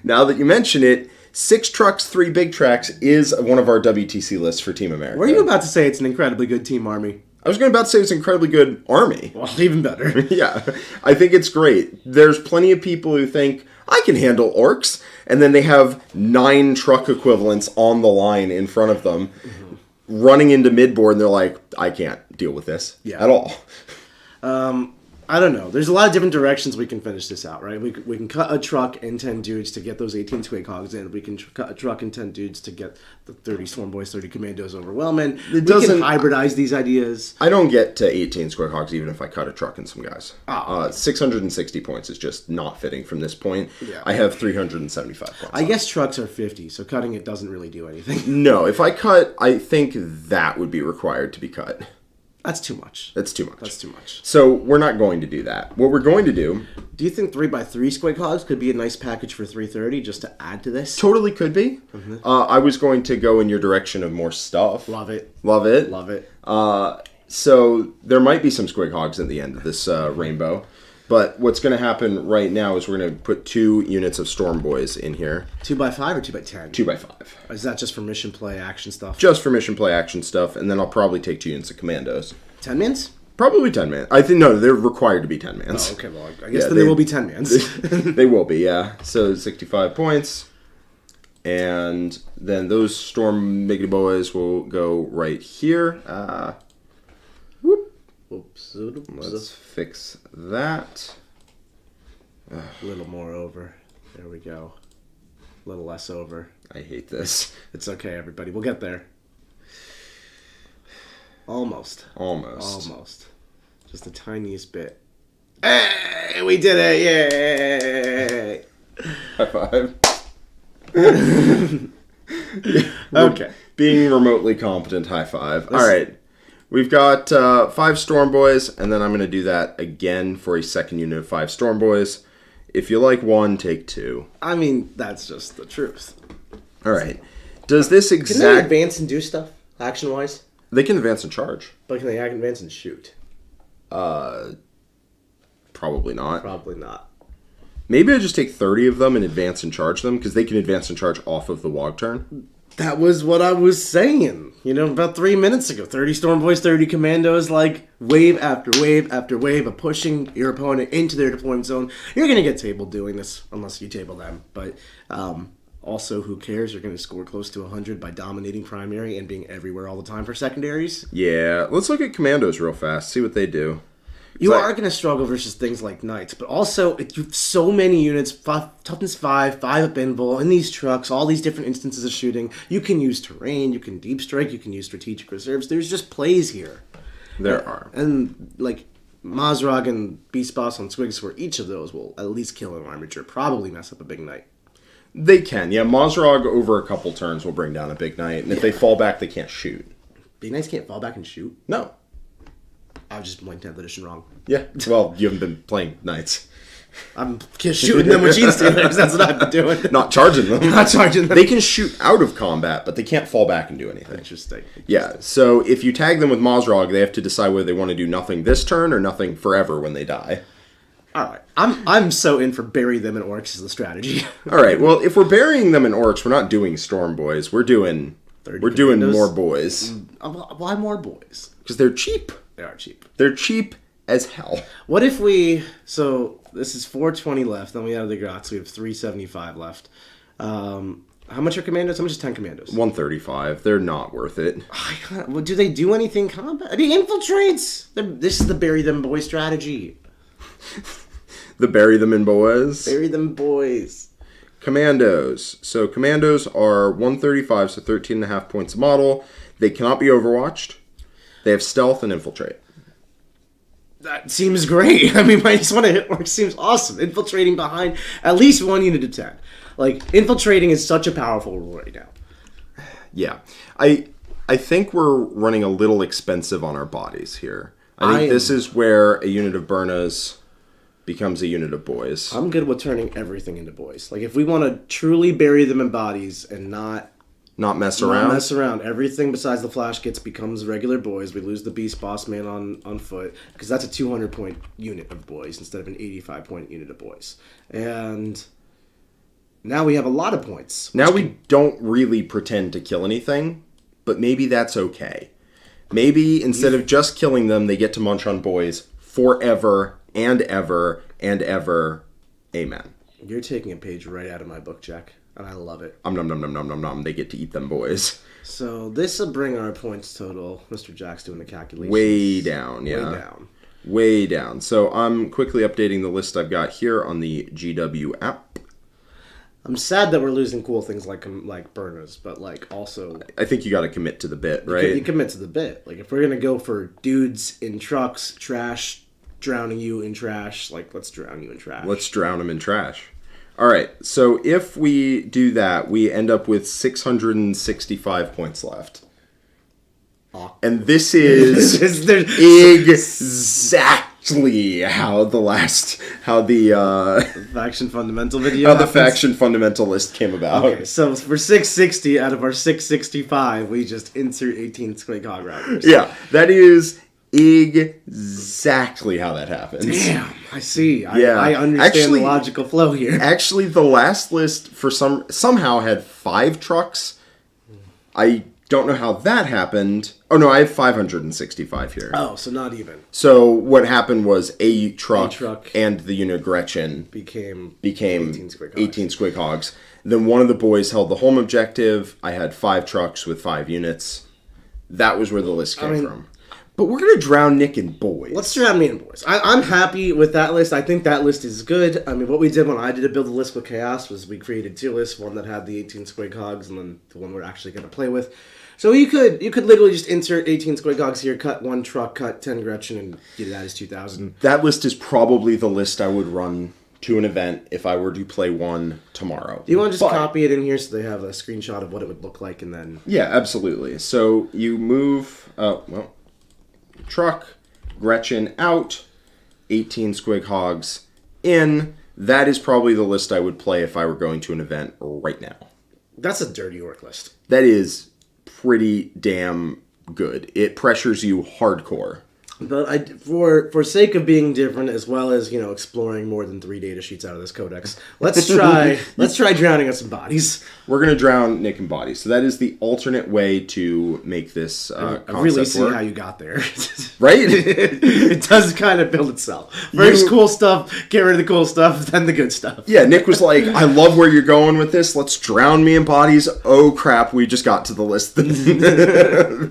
now that you mention it, 6 trucks, 3 big tracks is one of our WTC lists for Team America. Were you about to say it's an incredibly good team army? I was about to say it's an incredibly good army. Well, even better. Yeah, I think it's great. There's plenty of people who think, I can handle orcs, and then they have 9 truck equivalents on the line in front of them, running into midboard, and they're like, I can't deal with this at all. I don't know. There's a lot of different directions we can finish this out, right? We can cut a truck and 10 dudes to get those 18 Squig Hogs in. We can cut a truck and 10 dudes to get the 30 Storm Boys, 30 Commandos overwhelming. We can hybridize these ideas. I don't get to 18 Squig Hogs even if I cut a truck and some guys. 660 points is just not fitting from this point. Yeah. I have 375 points. I guess trucks are 50, so cutting it doesn't really do anything. No, if I cut, I think that would be required to be cut. That's too much. That's too much. That's too much. So we're not going to do that. What we're going to do... Do you think 3x3 Squig Hogs could be a nice package for 330 just to add to this? Totally could be. I was going to go in your direction of more stuff. Love it. Love it. Love it. So there might be some Squig Hogs at the end of this rainbow. But what's going to happen right now is we're going to put 2 units of Storm Boys in here. 2x5 or 2x10? 2x5. Is that just for mission play action stuff? Just for mission play action stuff, and then I'll probably take 2 units of Commandos. 10 mans? Probably 10 mans. I think, no, they're required to be 10 mans. Oh, okay, well, I guess then they will be 10 mans. They will be, yeah. So 65 points. And then those Storm Miggity Boys will go right here. Oops. Let's fix that. A little more over. There we go. A little less over. I hate this. It's okay, everybody. We'll get there. Almost. Just the tiniest bit. Hey, we did it! Yay! High five. Okay. Being remotely competent, high five. All right. We've got 5 Storm Boys, and then I'm going to do that again for a second unit of 5 Storm Boys. If you like 1, take 2. I mean, that's just the truth. All right. Does this exact... Can they advance and do stuff, action-wise? They can advance and charge. But can they advance and shoot? Probably not. Probably not. Maybe I just take 30 of them and advance and charge them, because they can advance and charge off of the Wog turn. That was what I was saying, about 3 minutes ago. 30 Storm Boys, 30 Commandos, like wave after wave after wave of pushing your opponent into their deployment zone. You're going to get tabled doing this, unless you table them. But also, who cares? You're going to score close to 100 by dominating primary and being everywhere all the time for secondaries. Yeah, let's look at Commandos real fast, see what they do. You are going to struggle versus things like Knights, but also you have so many units, toughness 5 up invul, in these trucks, all these different instances of shooting. You can use terrain, you can deep strike, you can use strategic reserves. There's just plays here. There are. And, Mazrog and Beast Boss on Squigs, where each of those will at least kill an armature, probably mess up a big Knight. They can, yeah. Mazrog over a couple turns will bring down a big Knight, and if they fall back, they can't shoot. Big Knights can't fall back and shoot? No. I was just playing 10th edition wrong. Yeah, well, you haven't been playing Knights. I'm just shooting them with Gene Stealers. That's what I've been doing. Not charging them. Not charging them. They can shoot out of combat, but they can't fall back and do anything. Interesting. Yeah, so if you tag them with Mazrog, they have to decide whether they want to do nothing this turn or nothing forever when they die. All right. I'm so in for bury them in Orks as the strategy. All right, well, if we're burying them in Orks, we're not doing Storm Boys. We're doing more boys. Why more boys? Because they're cheap. They are cheap. They're cheap as hell. What if we... So, this is 420 left. Then we added the Grots. We have 375 left. How much are Commandos? How much is 10 Commandos? 135. They're not worth it. Well, do they do anything combat? I mean, infiltrates! This is the bury them boy strategy. The bury them in boys? Bury them boys. Commandos. So, Commandos are 135, so 13.5 points a model. They cannot be overwatched. They have stealth and infiltrate. That seems great. I mean, minus 1 to hit mark seems awesome. Infiltrating behind at least 1 unit of 10. Infiltrating is such a powerful rule right now. Yeah. I I think we're running a little expensive on our bodies here. I think this is where a unit of Burnas becomes a unit of boys. I'm good with turning everything into boys. Like, if we want to truly bury them in bodies and not mess around. Not mess around. Everything besides the Flash Gits becomes regular boys. We lose the Beast Boss Man on foot, because that's a 200-point unit of boys instead of an 85-point unit of boys. And now we have a lot of points. Now we don't really pretend to kill anything, but maybe that's okay. Maybe instead of just killing them, they get to munch on boys forever and ever and ever. Amen. You're taking a page right out of my book, Jack, and I love it. Nom nom nom nom nom nom. They get to eat them boys. So this will bring our points total. Mr. Jack's doing the calculations. Way down, yeah. Way down. Way down. So I'm quickly updating the list I've got here on the GW app. I'm sad that we're losing cool things like burners, but like also I think you got to commit to the bit, right? You commit to the bit. Like, if we're gonna go for dudes in trucks, trash, drowning you in trash, like, let's drown you in trash. Let's drown them in trash. All right. So if we do that, we end up with 665 points left. And this is exactly how the faction fundamental video happens. The faction fundamental list came about. Okay, so for 660 out of our 665, we just insert 18 Squig Hog Riders. Yeah, that is exactly how that happens. Damn, I see. I understand the logical flow here. Actually, the last list for somehow had 5 trucks. I don't know how that happened. Oh no, I have 565 here. Oh, so not even. So what happened was a truck and the unit Gretchen became 18 Squig Hogs. Then one of the boys held the home objective. I had 5 trucks with 5 units. That was where the list came from. But we're going to drown Nick in boys. Let's drown me in boys. I'm happy with that list. I think that list is good. I mean, what we did when I did a build a list with Chaos was we created 2 lists. One that had the 18 Squig Hogs and then the one we're actually going to play with. So you could literally just insert 18 Squig Hogs here, cut 1 truck, cut 10 Gretchen, and get it out as 2,000. That list is probably the list I would run to an event if I were to play one tomorrow. Do you want to just copy it in here so they have a screenshot of what it would look like, and then... Yeah, absolutely. So you move... truck, Gretchen out, 18 Squig Hogs in. That is probably the list I would play if I were going to an event right now. That's a dirty orc list. That is pretty damn good. It pressures you hardcore. But for sake of being different, as well as, exploring more than 3 data sheets out of this codex, let's try drowning us in bodies. We're gonna drown Nick in bodies. So that is the alternate way to make this concept I really see work. how you got there, right? It does kind of build itself. First cool stuff, get rid of the cool stuff, then the good stuff. Yeah, Nick was like, "I love where you're going with this. Let's drown me in bodies." Oh crap, we just got to the list that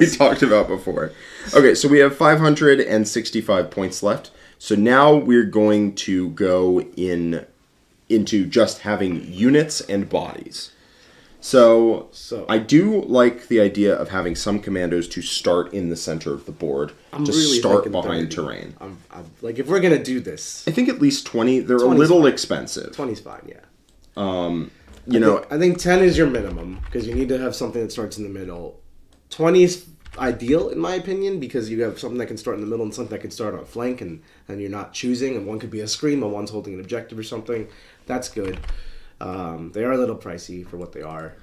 we talked about before. Okay, so we have 565 points left. So now we're going to go into just having units and bodies. So I do like the idea of having some commandos to start in the center of the board, start behind terrain. Like, if we're going to do this... I think at least 20. They're a little expensive. 20's fine, yeah. I think 10 is your minimum, because you need to have something that starts in the middle. 20 is ideal, in my opinion, because you have something that can start in the middle and something that can start on a flank, and you're not choosing, and one could be a scream, and one's holding an objective or something. That's good. They are a little pricey for what they are.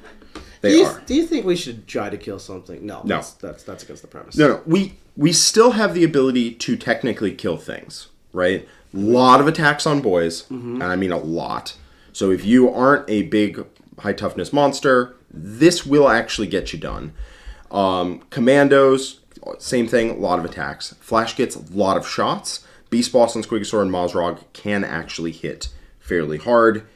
Do you think we should try to kill something? No. That's against the premise. No. We still have the ability to technically kill things, right? A lot of attacks on boys, and I mean a lot. So if you aren't a big high toughness monster, this will actually get you done. Commandos, same thing, a lot of attacks. Flash gets a lot of shots. Beast Boss and Squigosaur and Mozrog can actually hit fairly hard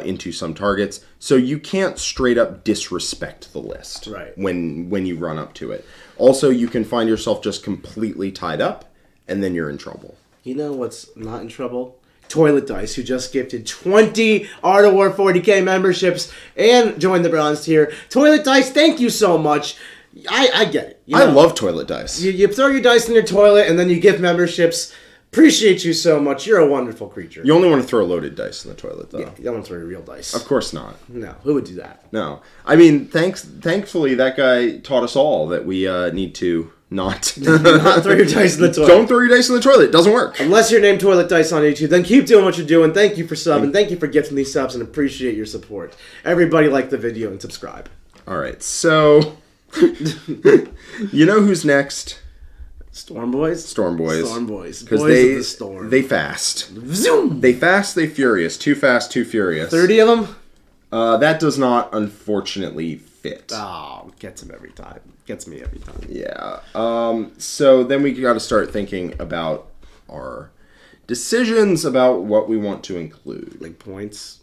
into some targets. So you can't straight up disrespect the list when you run up to it. Also, you can find yourself just completely tied up, and then you're in trouble. You know what's not in trouble? Toilet Dice, who just gifted 20 Art of War 40k memberships and joined the bronze tier. Toilet Dice, thank you so much. I get it. I love Toilet Dice. You throw your dice in your toilet and then you give memberships. Appreciate you so much. You're a wonderful creature. You only want to throw loaded dice in the toilet, though. Yeah, you don't want to throw your real dice. Of course not. No, who would do that? No. I mean, thankfully, that guy taught us all that we need to not... Not throw your dice in the toilet. Don't throw your dice in the toilet. It doesn't work. Unless you're named Toilet Dice on YouTube, then keep doing what you're doing. Thank you for subbing. Thank you for gifting these subs and appreciate your support. Everybody like the video and subscribe. All right, so... You know who's next? Storm Boys? Storm Boys. Storm Boys. Because Boys of the Storm. they fast. Zoom! They fast, they furious. Too fast, too furious. 30 of them? That does not, unfortunately, fit. Oh, gets him every time. Gets me every time. Yeah. So then we got to start thinking about our decisions about what we want to include. Like points.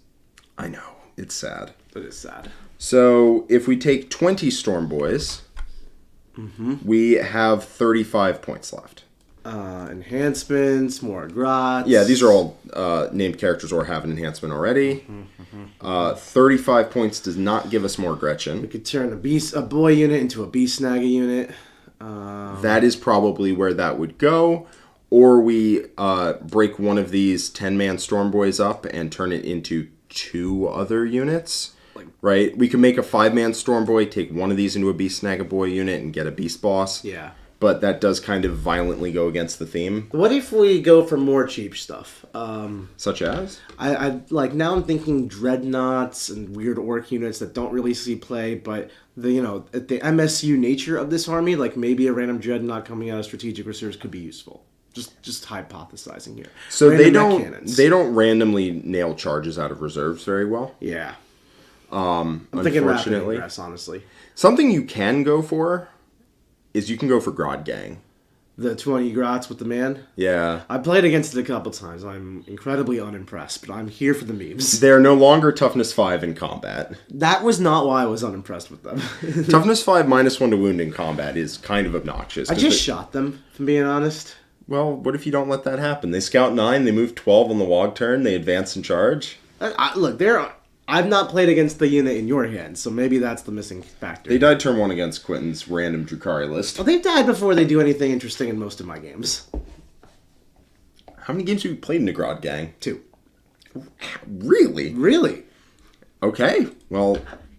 I know. It's sad. It is sad. So if we take 20 Storm Boys, we have 35 points left. Enhancements, more grats. Yeah, these are all named characters or have an enhancement already. 35 points does not give us more Gretchen. We could turn a boy unit into a beast snagger unit. That is probably where that would go. Or we break one of these 10-man Storm Boys up and turn it into 2 other units. Right? We could make a 5-man Storm Boy, take one of these into a Beast Snagger Boy unit, and get a Beast Boss. Yeah. But that does kind of violently go against the theme. What if we go for more cheap stuff? Such as? I like now I'm thinking dreadnoughts and weird orc units that don't really see play, but the the MSU nature of this army, like maybe a random dreadnought coming out of strategic reserves could be useful. Just hypothesizing here. So Random they don't randomly nail charges out of reserves very well. Yeah. I'm thinking rapid ingress, honestly. Something you can go for is you can go for Grodd Gang. The 20 grots with the man? Yeah. I played against it a couple times. I'm incredibly unimpressed, but I'm here for the memes. They're no longer toughness 5 in combat. That was not why I was unimpressed with them. Toughness 5 -1 to wound in combat is kind of obnoxious. I just shot them, if I'm being honest. Well, what if you don't let that happen? They scout 9, they move 12 on the Wog turn, they advance and charge. Look, I've not played against the unit in your hand, so maybe that's the missing factor. They died turn 1 against Quentin's random Drukhari list. Well, they've died before they do anything interesting in most of my games. How many games have you played in the Grodd Gang? 2. Really? Really? Okay. Well,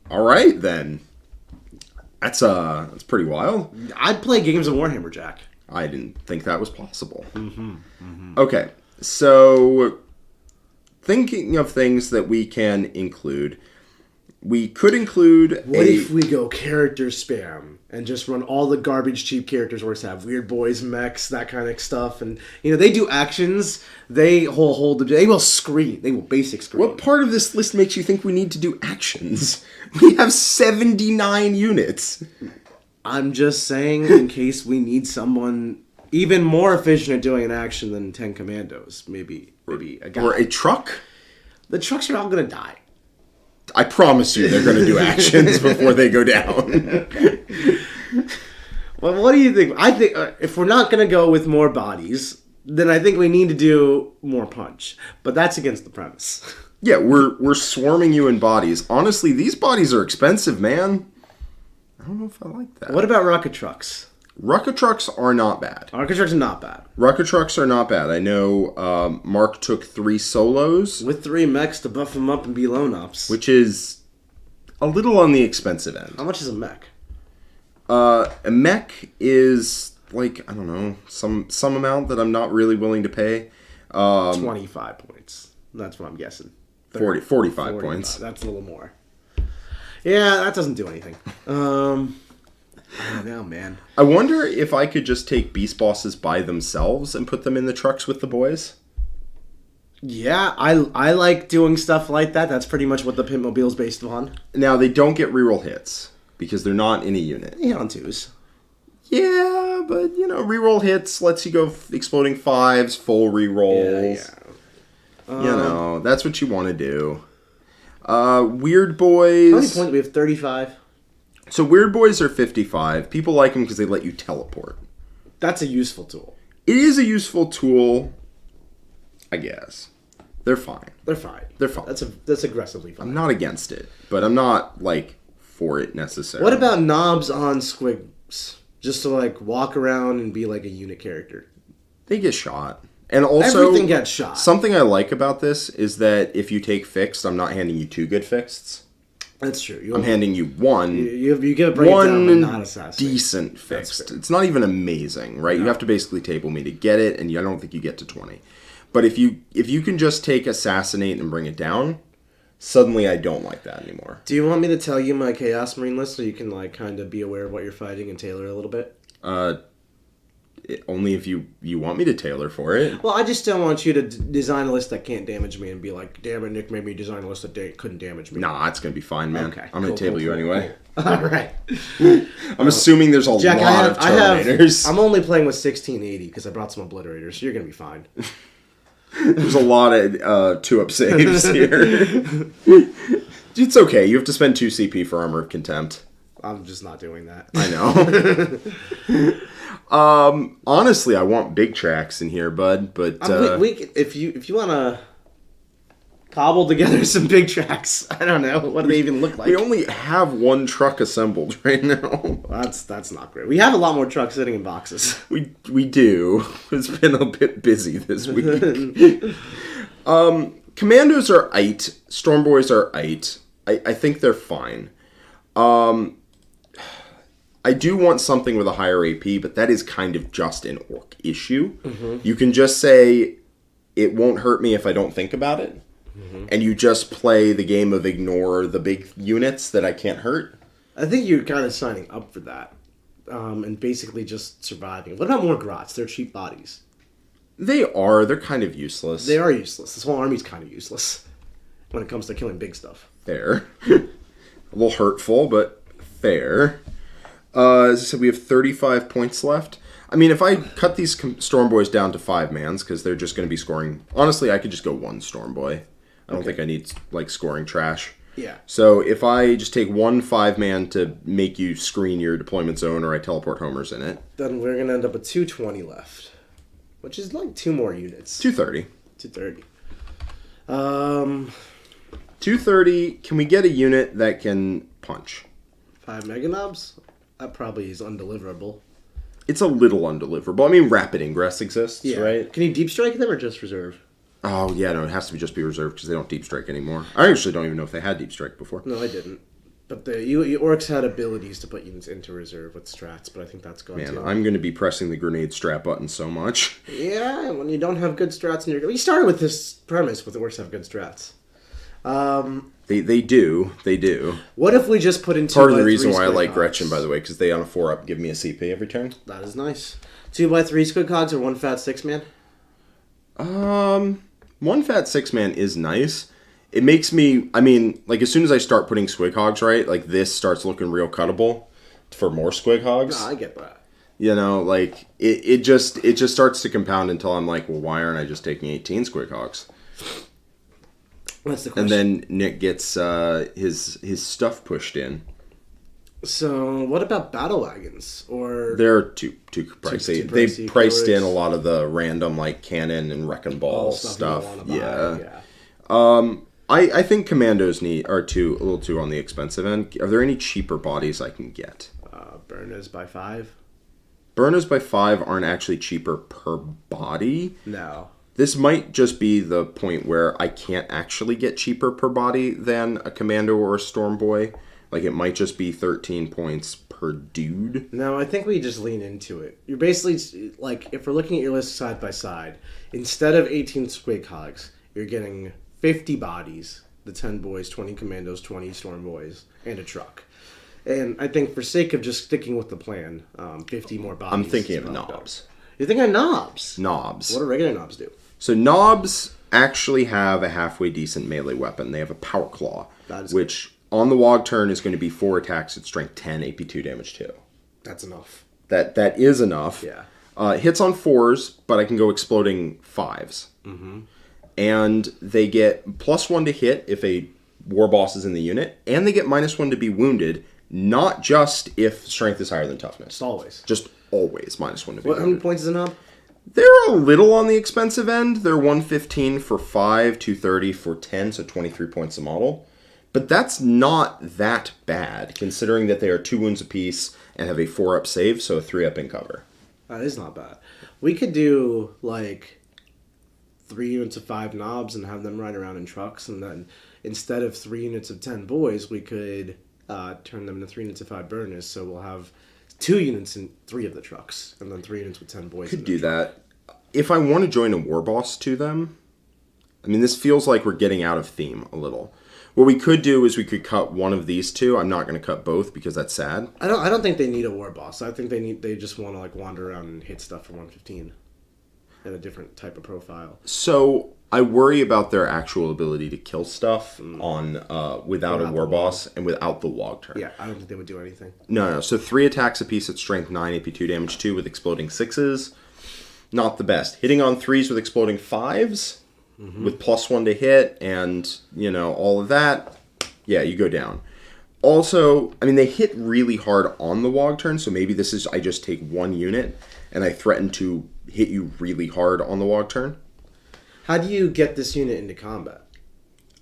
alright then. That's pretty wild. I'd play games of Warhammer, Jack. I didn't think that was possible. Okay, so thinking of things that we can include, we could include What if we go character spam and just run all the garbage cheap characters Orks have? Weird boys, mechs, that kind of stuff. And, they do actions. They they will screen. They will basic screen. What part of this list makes you think we need to do actions? We have 79 units. I'm just saying, in case we need someone even more efficient at doing an action than 10 commandos. Maybe a guy. Or a truck? The trucks are all going to die. I promise you they're going to do actions before they go down. Well, what do you think? I think if we're not going to go with more bodies, then I think we need to do more punch. But that's against the premise. Yeah, we're swarming you in bodies. Honestly, these bodies are expensive, man. I don't know if I like that. What about rocket trucks? Rocket trucks are not bad. Rocket trucks are not bad. Rocket trucks are not bad. I know Mark took 3 solos. With 3 mechs to buff them up and be lone ops. Which is a little on the expensive end. How much is a mech? A mech is, like, I don't know, some amount that I'm not really willing to pay. 25 points. That's what I'm guessing. 45 points. That's a little more. Yeah, that doesn't do anything. I don't know, man. I wonder if I could just take beast bosses by themselves and put them in the trucks with the boys. Yeah, I like doing stuff like that. That's pretty much what the Pimp is based on. Now, they don't get reroll hits because they're not in a unit. Yeah, on 2s. Yeah, but, reroll hits lets you go exploding 5s, full rerolls. Yeah. That's what you want to do. Weird Boys. How many points? We have 35. So Weird Boys are 55. People like them because they let you teleport. That's a useful tool. It is a useful tool, I guess. They're fine. They're fine. That's aggressively fine. I'm not against it, but I'm not, for it necessarily. What about knobs on squigs? Just to, walk around and be like a unit character. They get shot. And also, everything gets shot. Something I like about this is that if you take fixed, I'm not handing you 2 good fixeds. That's true. I'm handing you one. You get a breakdown, but not assassinate. Decent fixed. It's not even amazing, right? No. You have to basically table me to get it, and I don't think you get to 20. But if you can just take assassinate and bring it down, suddenly I don't like that anymore. Do you want me to tell you my Chaos Marine list so you can like kind of be aware of what you're fighting and tailor it a little bit? Only if you want me to tailor for it. Well, I just don't want you to design a list that can't damage me and be like, damn it, Nick made me design a list that couldn't damage me. Nah, it's going to be fine, man. Okay, I'm going to table you anyway. Cool. All right. I'm assuming there's a lot of Terminators. I'm only playing with 1680 because I brought some Obliterators, so you're going to be fine. There's a lot of 2-up saves here. It's okay. You have to spend 2 CP for Armor of Contempt. I'm just not doing that. I know. Honestly, I want big tracks in here, bud. But if you want to cobble together some big tracks, I don't know what do they even look like. We only have 1 truck assembled right now. That's not great. We have a lot more trucks sitting in boxes. We do. It's been a bit busy this week. Commandos are aight. Storm Boys are aight. I think they're fine. I do want something with a higher AP, but that is kind of just an Orc issue. Mm-hmm. You can just say, it won't hurt me if I don't think about it. Mm-hmm. And you just play the game of ignore the big units that I can't hurt. I think you're kind of signing up for that. And basically just surviving. What about more Grots? They're cheap bodies. They are. They're kind of useless. They are useless. This whole army's kind of useless when it comes to killing big stuff. Fair. A little hurtful, but fair. As I said, we have 35 points left. I mean, if I cut these Storm Boys down to 5-mans, because they're just going to be scoring... Honestly, I could just go 1 Storm Boy. I don't think I need, like, scoring trash. Yeah. So if I just take 1 5-man to make you screen your deployment zone, or I teleport homers in it... Then we're going to end up with 220 left. Which is like 2 more units. 230. 230. 230. Can we get a unit that can punch? 5 Meganobs? That probably is undeliverable. It's a little undeliverable. I mean, rapid ingress exists, right? Can you deep strike them or just reserve? Oh, yeah, no, it has to just be reserved because they don't deep strike anymore. I actually don't even know if they had deep strike before. No, I didn't. But you Orcs had abilities to put units into reserve with strats, but I think that's gone too. Man, I'm going to be pressing the grenade strat button so much. Yeah, when you don't have good strats in your... We started with this premise with the Orcs have good strats. They do. What if we just put in 2x3 Part of the reason why I squid like cogs? Gretchen, by the way, because they on a 4-up give me a CP every turn. That is nice. 2x3 squid cogs or 1 fat 6-man? 1 fat 6-man is nice. It makes me, I mean, like as soon as I start putting squig hogs, right, like this starts looking real cuttable for more squig hogs. No, I get that. You know, like it just starts to compound until I'm like, well, why aren't I just taking 18 squig hogs? That's the question. And then Nick gets his stuff pushed in. So, what about battle wagons? Or they're too pricey. They priced in a lot of the random like cannon and wrecking ball stuff. Yeah. I think commandos are a little too on the expensive end. Are there any cheaper bodies I can get? Burners by 5. Burners by 5 aren't actually cheaper per body. No. This might just be the point where I can't actually get cheaper per body than a commando or a storm boy. Like, it might just be 13 points per dude. No, I think we just lean into it. You're basically, like, if we're looking at your list side by side, instead of 18 squig hogs, you're getting 50 bodies, the 10 boys, 20 commandos, 20 storm boys, and a truck. And I think for sake of just sticking with the plan, 50 more bodies. I'm thinking of knobs. You're thinking of knobs? Knobs. What do regular knobs do? So knobs actually have a halfway decent melee weapon. They have a power claw, which on the WOG turn is going to be 4 attacks at strength 10, AP 2, damage 2. That's enough. That is enough. Yeah. Hits on 4s, but I can go exploding 5s. Mm-hmm. And they get +1 to hit if a war boss is in the unit, and they get -1 to be wounded, not just if strength is higher than toughness. Just always. Just always -1 to be wounded. How many points is a knob? They're a little on the expensive end. They're 115 for 5, 230 for 10, so 23 points a model. But that's not that bad, considering that they are 2 wounds apiece and have a 4-up save, so a 3-up in cover. That is not bad. We could do, like, 3 units of 5 knobs and have them ride around in trucks, and then instead of 3 units of 10 boys, we could turn them into 3 units of 5 burners. So we'll have 2 units in 3 of the trucks, and then 3 units with 10 boys. Could do that. If I want to join a war boss to them, I mean, this feels like we're getting out of theme a little. What we could do is we could cut one of these two. I'm not going to cut both because that's sad. I don't think they need a war boss. I think they just want to like wander around and hit stuff for 115 and a different type of profile. So I worry about their actual ability to kill stuff on without a war boss and without the log turn. Yeah, I don't think they would do anything. No. So 3 attacks apiece at strength 9, AP2 damage 2 with exploding 6s. Not the best. Hitting on 3s with exploding 5s. With +1 to hit and, all of that, yeah, you go down. Also, I mean, they hit really hard on the Wog turn, so maybe this is I just take 1 unit and I threaten to hit you really hard on the Wog turn. How do you get this unit into combat?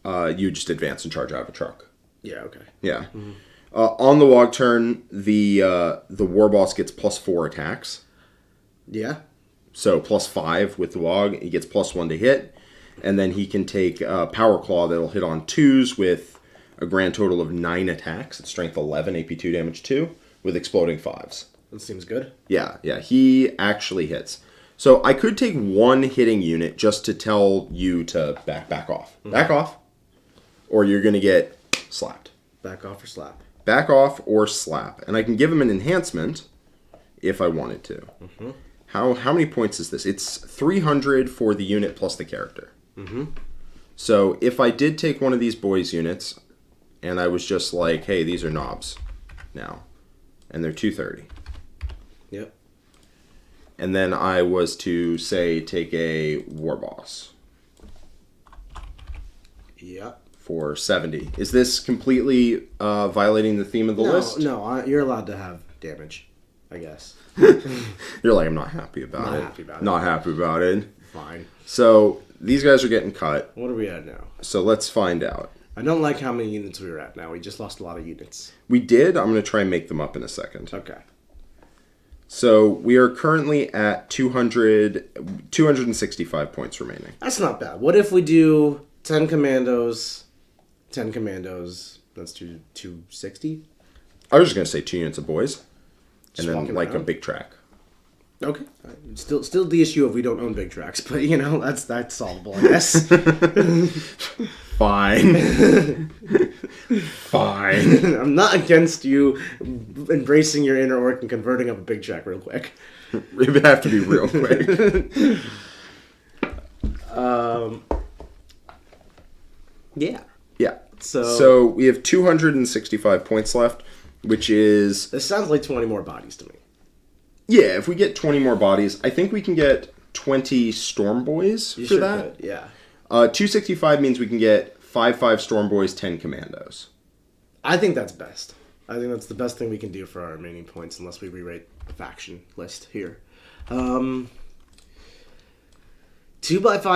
You just advance and charge out of a truck. Yeah, okay. Yeah. On the Wog turn, the War Boss gets +4 attacks. Yeah. So +5 with the Wog, he gets +1 to hit. And then he can take Power Claw that'll hit on 2s with a grand total of 9 attacks at strength 11, AP2 damage 2, with exploding 5s. That seems good. Yeah, he actually hits. So I could take 1 hitting unit just to tell you to back off. Back off, or you're going to get slapped. Back off or slap. Back off or slap. And I can give him an enhancement if I wanted to. How many points is this? It's 300 for the unit plus the character. So if I did take one of these boys units and I was just like, hey, these are knobs now, and they're 230. Yep. And then I was to, say, take a war boss. Yep. For 70. Is this completely violating the theme of the list? No, you're allowed to have damage, I guess. You're like, I'm not happy about it. Not happy about it. Fine. So these guys are getting cut. What are we at now? So let's find out. I don't like how many units we were at now. We just lost a lot of units. We did. I'm going to try and make them up in a second. Okay. So we are currently at 265 points remaining. That's not bad. What if we do 10 commandos, that's 260? I was just going to say 2 units of boys. And Just then walking like around? a big track. Okay. Still the issue of we don't own big tracks, but that's solvable, I guess. Fine. Fine. I'm not against you embracing your inner orc and converting up a big track real quick. It would have to be real quick. Yeah. Yeah. So we have 265 points left, which is... This sounds like 20 more bodies to me. Yeah, if we get 20 more bodies, I think we can get 20 Storm Boys for that. Could, yeah. 265 means we can get 5 Storm Boys, 10 Commandos. I think that's best. I think that's the best thing we can do for our remaining points, unless we rewrite the faction list here. 2x5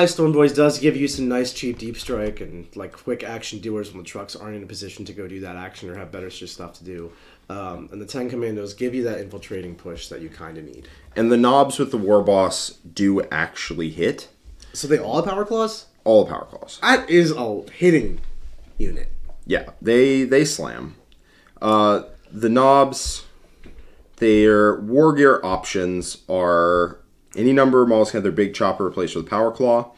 Storm Boys does give you some nice cheap deep strike and like quick action doers when the trucks aren't in a position to go do that action or have better stuff to do. And the 10 commandos give you that infiltrating push that you kind of need. And the knobs with the War Boss do actually hit. So they all have power claws? All power claws. That is a hitting unit. Yeah, they slam. The knobs, their war gear options are any number of models can have their big chopper replaced with a power claw.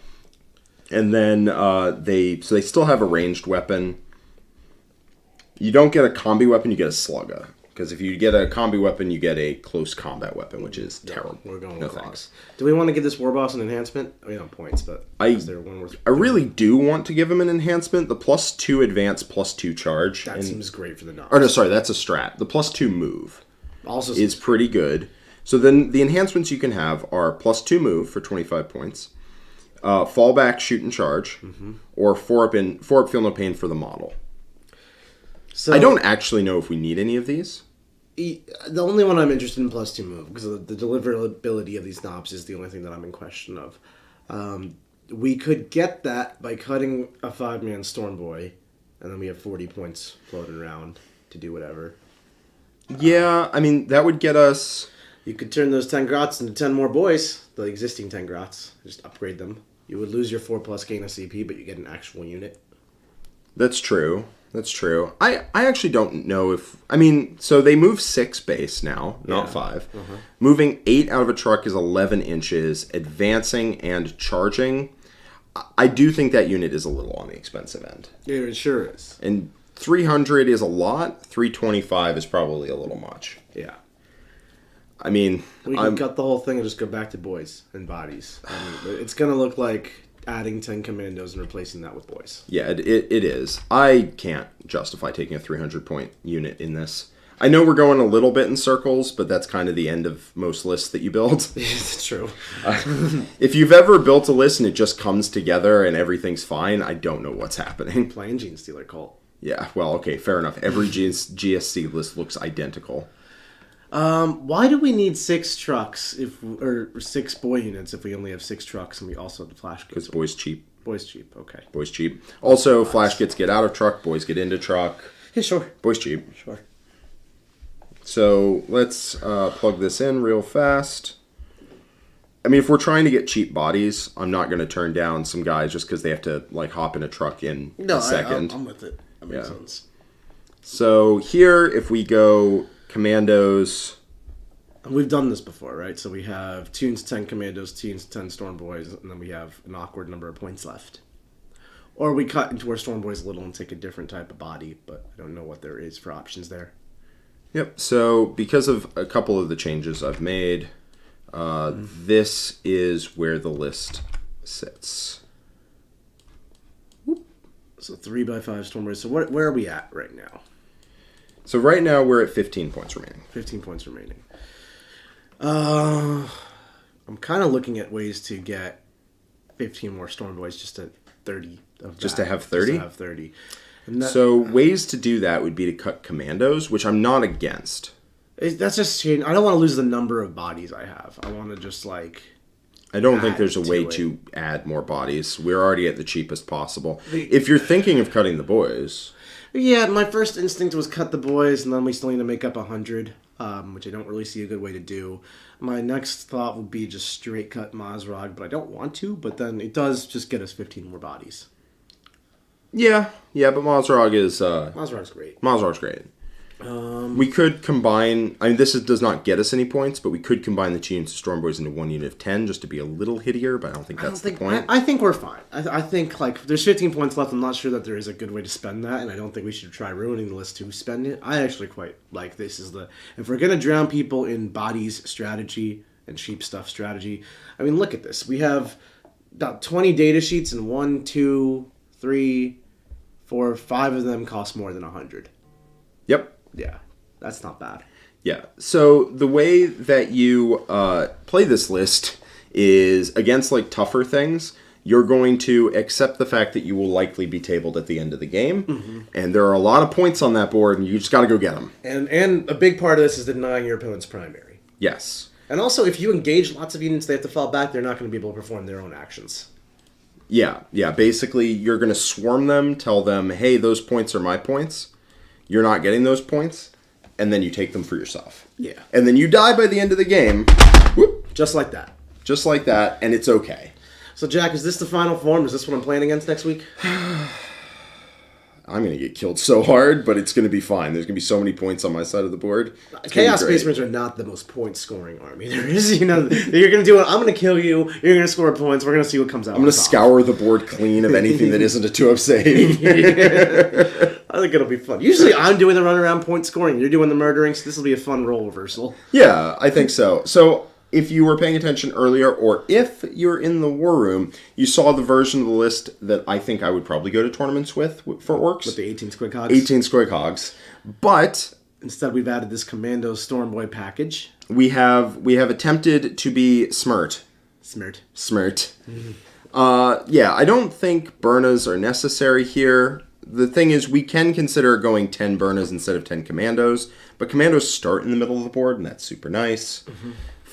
And then they still have a ranged weapon. You don't get a combi weapon, you get a slugga. Because if you get a combi weapon, you get a close combat weapon, which is terrible. We're going no with thanks. Do we want to give this war boss an enhancement? I mean, not points, but is there one worth? I really do want to give him an enhancement. The +2 advance, +2 charge. That seems great for the knobs. Oh no, sorry, that's a strat. The +2 move also is pretty good. So then the enhancements you can have are +2 move for 25 points, fallback, shoot and charge, or 4 up feel no pain for the model. So I don't actually know if we need any of these. The only one I'm interested in +2 move, because the deliverability of these knobs is the only thing that I'm in question of. We could get that by cutting a 5-man Storm Boy, and then we have 40 points floating around to do whatever. Yeah, I mean, that would get us... You could turn those 10 grots into 10 more boys, the existing 10 grots. Just upgrade them. You would lose your 4+ gain of CP, but you get an actual unit. That's true. That's true. I actually don't know if... I mean, so they move 6 base now, not 5. Moving 8 out of a truck is 11 inches. Advancing and charging. I do think that unit is a little on the expensive end. Yeah, it sure is. And 300 is a lot. 325 is probably a little much. Yeah. I mean... We can cut the whole thing and just go back to boys and bodies. I mean, it's going to look like adding 10 commandos and replacing that with boys. Yeah, it is. I can't justify taking a 300-point unit in this. I know we're going a little bit in circles, but that's kind of the end of most lists that you build. It's true. If you've ever built a list and it just comes together and everything's fine, I don't know what's happening. Playing Gene Stealer Cult. Yeah, well, okay, fair enough. Every GSC list looks identical. Why do we need 6 trucks or 6 boy units if we only have 6 trucks and we also have the flash kits? Because boys cheap. Boys cheap, okay. Boys cheap. Also, flash kits get out of truck, boys get into truck. Yeah, sure. Boys cheap. Sure. So let's plug this in real fast. I mean, if we're trying to get cheap bodies, I'm not going to turn down some guys just because they have to like hop in a truck in a second. I'm with it. That makes sense. So here, if we go commandos, And we've done this before, right? So we have tunes 10 commandos, tunes 10 storm boys, and then we have an awkward number of points left. Or we cut into our storm boys a little and take a different type of body, but I don't know what there is for options there. Yep. So because of a couple of the changes I've made, this is where the list sits. So 3x5 storm boys. So where are we at right now? So right now we're at 15 points remaining. 15 points remaining. I'm kind of looking at ways to get 15 more storm boys just at 30 of that. Just to have 30? Just to have 30. So ways to do that would be to cut commandos, which I'm not against. That's just... I don't want to lose the number of bodies I have. I want to just, like... I don't think there's a add way to it. to add more bodies. We're already at the cheapest possible. If you're thinking of cutting the boys... Yeah, my first instinct was cut the boys, and then we still need to make up 100, which I don't really see a good way to do. My next thought would be just straight cut Mazrog, but I don't want to, but then it does just get us 15 more bodies. Yeah, but Mazrog is... Mazrog's great. Mazrog's great. We could combine... I mean, does not get us any points, but we could combine the Tunes and Storm Boys into one unit of 10 just to be a little hittier, but I don't think that's the point. I think we're fine. I think, like, there's 15 points left. I'm not sure that there is a good way to spend that, and I don't think we should try ruining the list to spend it. I actually quite like this. If we're going to drown people in bodies strategy and cheap stuff strategy, I mean, look at this. We have about 20 data sheets, and 1, 2, 3, 4, 5 of them cost more than 100. Yep. Yeah, that's not bad. Yeah, so the way that you play this list is against like tougher things. You're going to accept the fact that you will likely be tabled at the end of the game, and there are a lot of points on that board, and you just got to go get them. And a big part of this is denying your opponent's primary. Yes. And also, if you engage lots of units, they have to fall back. They're not going to be able to perform their own actions. Yeah. Basically, you're going to swarm them, tell them, hey, those points are my points. You're not getting those points, and then you take them for yourself. Yeah. And then you die by the end of the game. Whoop, Just like that. just like that, and it's okay. So, Jack, is this the final form? Is this what I'm playing against next week? I'm going to get killed so hard, but it's going to be fine. There's going to be so many points on my side of the board. Chaos Space Marines are not the most point-scoring army there is. You're going to do it. I'm going to kill you. You're going to score points. We're going to see what comes out. I'm going to scour the board clean of anything that isn't a 2-up save. I think it'll be fun. Usually I'm doing the runaround point scoring. You're doing the murdering, so this will be a fun role reversal. Yeah, I think so. So if you were paying attention earlier, or if you're in the war room, you saw the version of the list that I think I would probably go to tournaments with for Orks. With the 18 Squig Hogs. 18 Squig Hogs. But instead, we've added this Commando Stormboy package. we have attempted to be smirt. Smirt. Yeah, I don't think Burnas are necessary here. The thing is, we can consider going 10 Burnas instead of 10 Commandos, but Commandos start in the middle of the board, and that's super nice.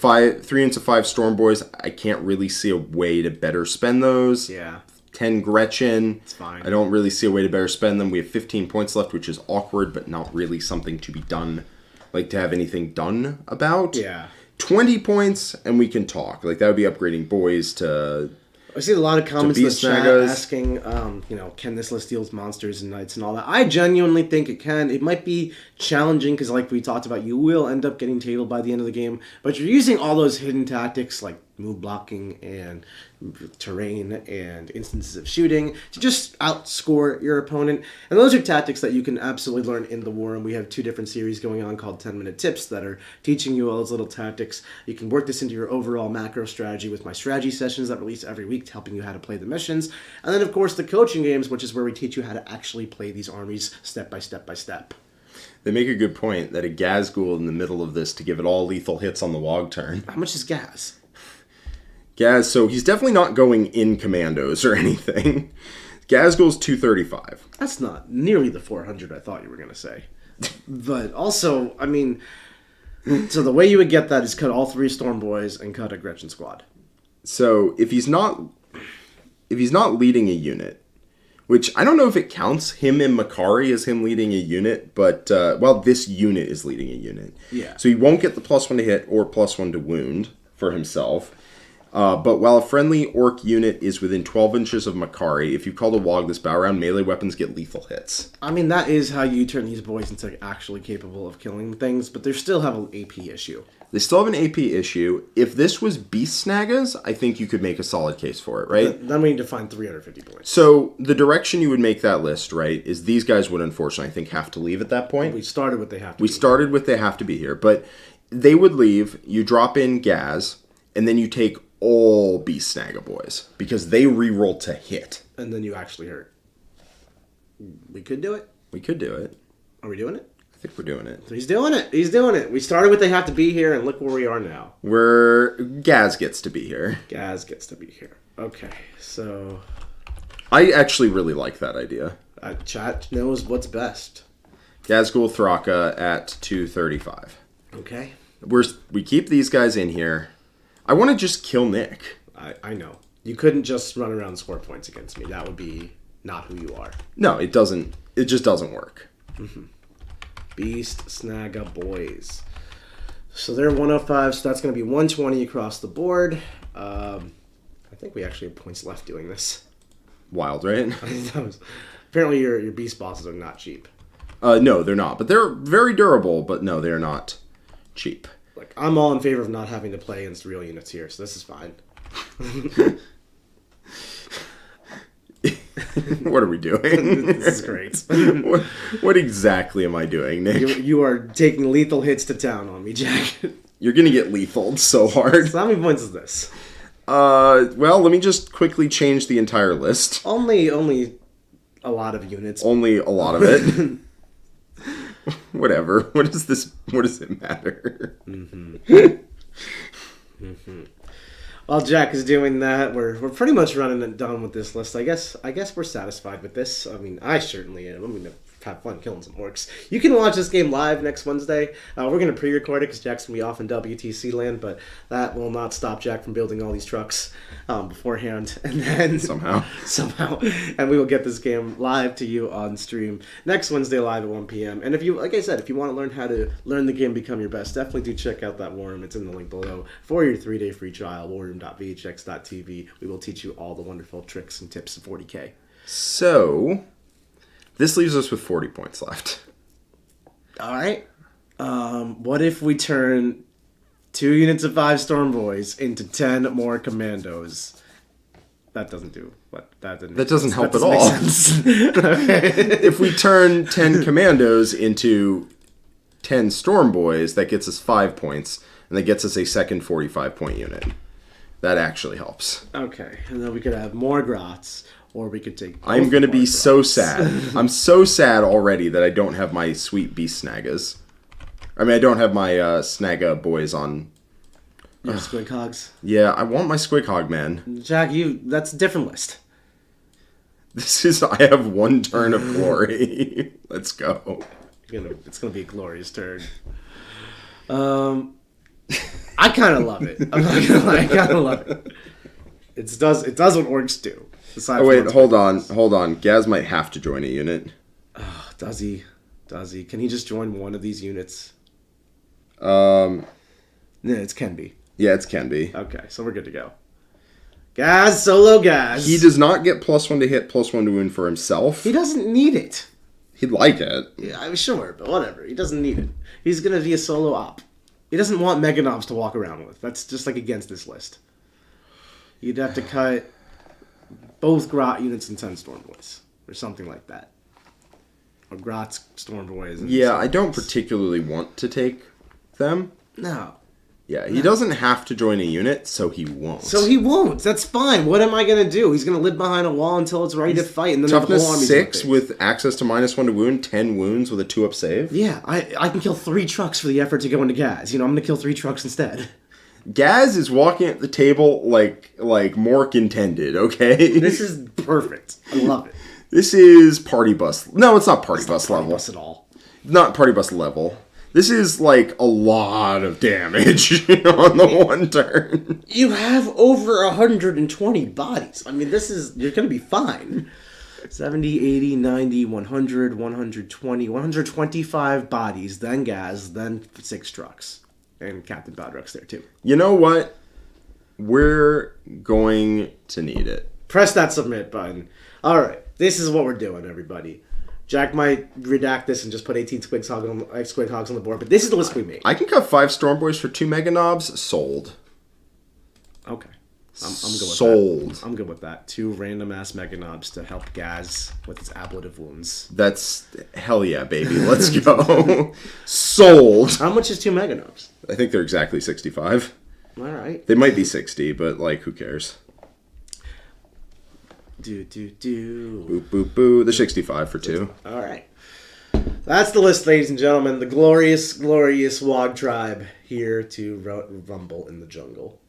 3 units of 5 Storm Boys, I can't really see a way to better spend those. Yeah. 10 Gretchen, It's fine. I don't really see a way to better spend them. We have 15 points left, which is awkward, but not really something to be done, like to have anything done about. Yeah. 20 points, and we can talk. Like, that would be upgrading boys to I see a lot of comments in the beast chat snaggers. asking, can this list deal with monsters and knights and all that? I genuinely think it can. It might be challenging because, like we talked about, you will end up getting tabled by the end of the game. But you're using all those hidden tactics like move blocking and terrain and instances of shooting to just outscore your opponent. And those are tactics that you can absolutely learn in the war. And we have 2 different series going on called 10-minute tips that are teaching you all those little tactics. You can work this into your overall macro strategy with my strategy sessions that release every week, helping you how to play the missions. And then, of course, the coaching games, which is where we teach you how to actually play these armies step by step by step. They make a good point that a Gazgul in the middle of this to give it all lethal hits on the Wog turn. How much is gas? Gaz, so he's definitely not going in commandos or anything. Gazgul's 235. That's not nearly the 400 I thought you were going to say. But also, I mean, so the way you would get that is cut all 3 Storm Boys and cut a Gretchen squad. So if he's not leading a unit, which I don't know if it counts him and Makari as him leading a unit, but this unit is leading a unit. Yeah. So he won't get the +1 to hit or +1 to wound for himself. But while a friendly orc unit is within 12 inches of Makari, if you call the Wog this battle round, melee weapons get lethal hits. I mean, that is how you turn these boys into actually capable of killing things, but they still have an AP issue. They still have an AP issue. If this was Beast Snagas, I think you could make a solid case for it, right? Then we need to find 350 points. So the direction you would make that list, right, is these guys would unfortunately, I think, have to leave at that point. We started with they have to We be started with they have to be here, but they would leave, you drop in Gaz, and then you take all Beast Snagga boys, because they reroll to hit. and then you actually hurt. We could do it. We could do it. Are we doing it? I think we're doing it. He's doing it. He's doing it. We started with they have to be here, and look where we are now. Gaz gets to be here. Gaz gets to be here. Okay, so I actually really like that idea. chat knows what's best. Gazgul Thraka at 235. Okay. We keep these guys in here. I want to just kill Nick. I know. You couldn't just run around and score points against me. That would be not who you are. No, it doesn't. It just doesn't work. Mm-hmm. Beast Snagga boys. So they're 105, so that's going to be 120 across the board. I think we actually have points left doing this. Wild, right? Apparently your beast bosses are not cheap. No, they're not. But they're very durable, but no, they're not cheap. Like, I'm all in favor of not having to play against real units here, so this is fine. What are we doing? This is great. What exactly am I doing, Nick? You are taking lethal hits to town on me, Jack. You're going to get lethaled so hard. So how many points is this? Well, let me just quickly change the entire list. Only a lot of units. Only a lot of it. Whatever. What does it matter? While Jack is doing that, we're pretty much running it done with this list. I guess we're satisfied with this. I mean, I certainly am. I'm gonna have fun killing some orcs. You can watch this game live next Wednesday. We're gonna pre-record it because Jack's gonna be off in WTC land, but that will not stop Jack from building all these trucks beforehand. And then somehow, and we will get this game live to you on stream next Wednesday live at 1 p.m. And if you, like I said, if you want to learn how to learn the game, become your best, definitely do check out that War Room. It's in the link below for your 3-day free trial. warroom.vhx.tv. We will teach you all the wonderful tricks and tips of 40k. So, this leaves us with 40 points left. All right. What if we turn 2 units of 5 Storm Boys into 10 more Commandos? That doesn't do what that doesn't help at all. If we turn 10 Commandos into 10 Storm Boys, that gets us 5 points, and that gets us a second 45-point unit. That actually helps. Okay, and then we could have more Grots. Or we could take... I'm going to be so sad. I'm so sad already that I don't have my sweet beast snaggas. I mean, I don't have my snagga boys on... Your squig hogs? Yeah, I want my squig hog, man. Jack, that's a different list. I have 1 turn of glory. Let's go. It's going to be a glorious turn. I kind of love it. I'm not going to lie, I kind of love it. It does what orcs do. Oh wait, hold on. Gaz might have to join a unit. Oh, does he? Can he just join one of these units? Yeah, it's can be. Yeah, it's can be. Okay, so we're good to go. Gaz, solo Gaz. He does not get +1 to hit, +1 to wound for himself. He doesn't need it. He'd like it. Yeah, I'm sure, but whatever. He doesn't need it. He's going to be a solo op. He doesn't want Mega Knobs to walk around with. That's just like against this list. You'd have to cut both Grot units and 10 Storm Boys. Or something like that. Or Grot's Storm Boys. Yeah, I don't particularly want to take them. No. Yeah, he doesn't have to join a unit, so he won't. So he won't. That's fine. What am I going to do? He's going to live behind a wall until it's ready to fight. And then Toughness the whole army's 6 with access to -1 to wound, 10 wounds with a 2-up save. Yeah, I can kill 3 trucks for the effort to go into Gaz. You know, I'm going to kill 3 trucks instead. Gaz is walking at the table like Mork intended, okay? This is perfect. I love it. This is party bus. No, it's not party bus level. Bus at all. Not party bus level. This is like a lot of damage on the one turn. You have over 120 bodies. I mean, you're going to be fine. 70, 80, 90, 100, 120, 125 bodies, then Gaz, then 6 trucks. And Captain Bodruck's there too. You know what? We're going to need it. Press that submit button. All right, this is what we're doing, everybody. Jack might redact this and just put 18 Squig Hogs on the board, but this is the list we made. I can cut 5 Storm Boys for 2 Mega Knobs. Sold. Okay. I'm good with Sold. that. I'm good with that. 2 random-ass Mega Knobs to help Gaz with his ablative wounds. That's... Hell yeah, baby. Let's go. Sold. How much is 2 Mega Knobs? I think they're exactly 65. All right. They might be 60, but, like, who cares? Boo. Boop, boo. They're 65 for 2. All right. That's the list, ladies and gentlemen. The glorious, glorious Wog tribe here to rumble in the jungle.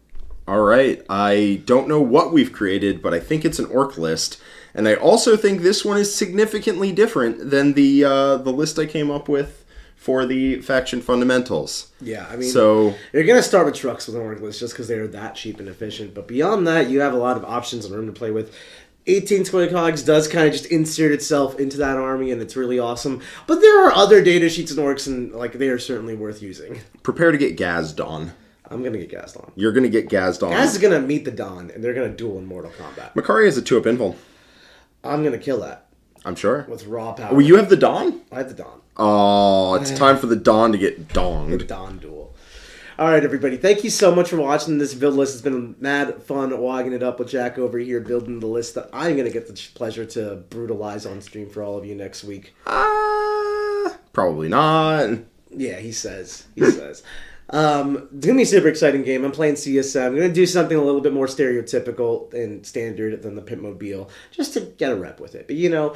All right. I don't know what we've created, but I think it's an orc list. And I also think this one is significantly different than the list I came up with for the faction fundamentals. Yeah, I mean, so you're going to start with trucks with an orc list just because they're that cheap and efficient. But beyond that, you have a lot of options and room to play with. 18 Squig Hogs does kind of just insert itself into that army, and it's really awesome. But there are other data sheets and orcs, and like they are certainly worth using. Prepare to get gazzed on. I'm going to get gazzed on. You're going to get gazzed on. Gaz is going to meet the Don, and they're going to duel in Mortal Kombat. Makari has a 2-up invul. I'm going to kill that. I'm sure. With raw power. Oh, you have the Dawn? I have the Don. Oh, it's time for the Dawn to get donged. The Don duel. All right, everybody. Thank you so much for watching this build list. It's been mad fun wogging it up with Jack over here, building the list that I'm going to get the pleasure to brutalize on stream for all of you next week. Probably not. Yeah, he says. It's going to be a super exciting game. I'm playing CSM. I'm going to do something a little bit more stereotypical and standard than the Pitmobile, just to get a rep with it. But, you know,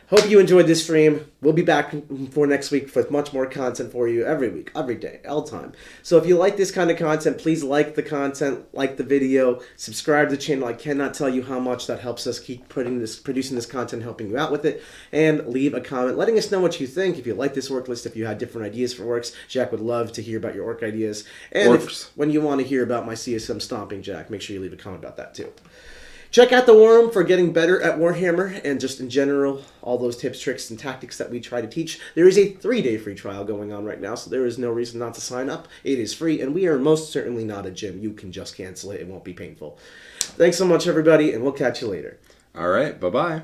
hope you enjoyed this stream. We'll be back for next week with much more content for you every week, every day, all time. So if you like this kind of content, please like the content, like the video, subscribe to the channel. I cannot tell you how much that helps us keep producing this content, helping you out with it. And leave a comment letting us know what you think. If you like this orc list, if you had different ideas for orcs, Jack would love to hear about your orc ideas. And when you want to hear about my CSM stomping, Jack, make sure you leave a comment about that too. Check out the War Room for getting better at Warhammer and just in general, all those tips, tricks, and tactics that we try to teach. There is a 3-day free trial going on right now, so there is no reason not to sign up. It is free, and we are most certainly not a gym. You can just cancel it. It won't be painful. Thanks so much, everybody, and we'll catch you later. All right. Bye-bye.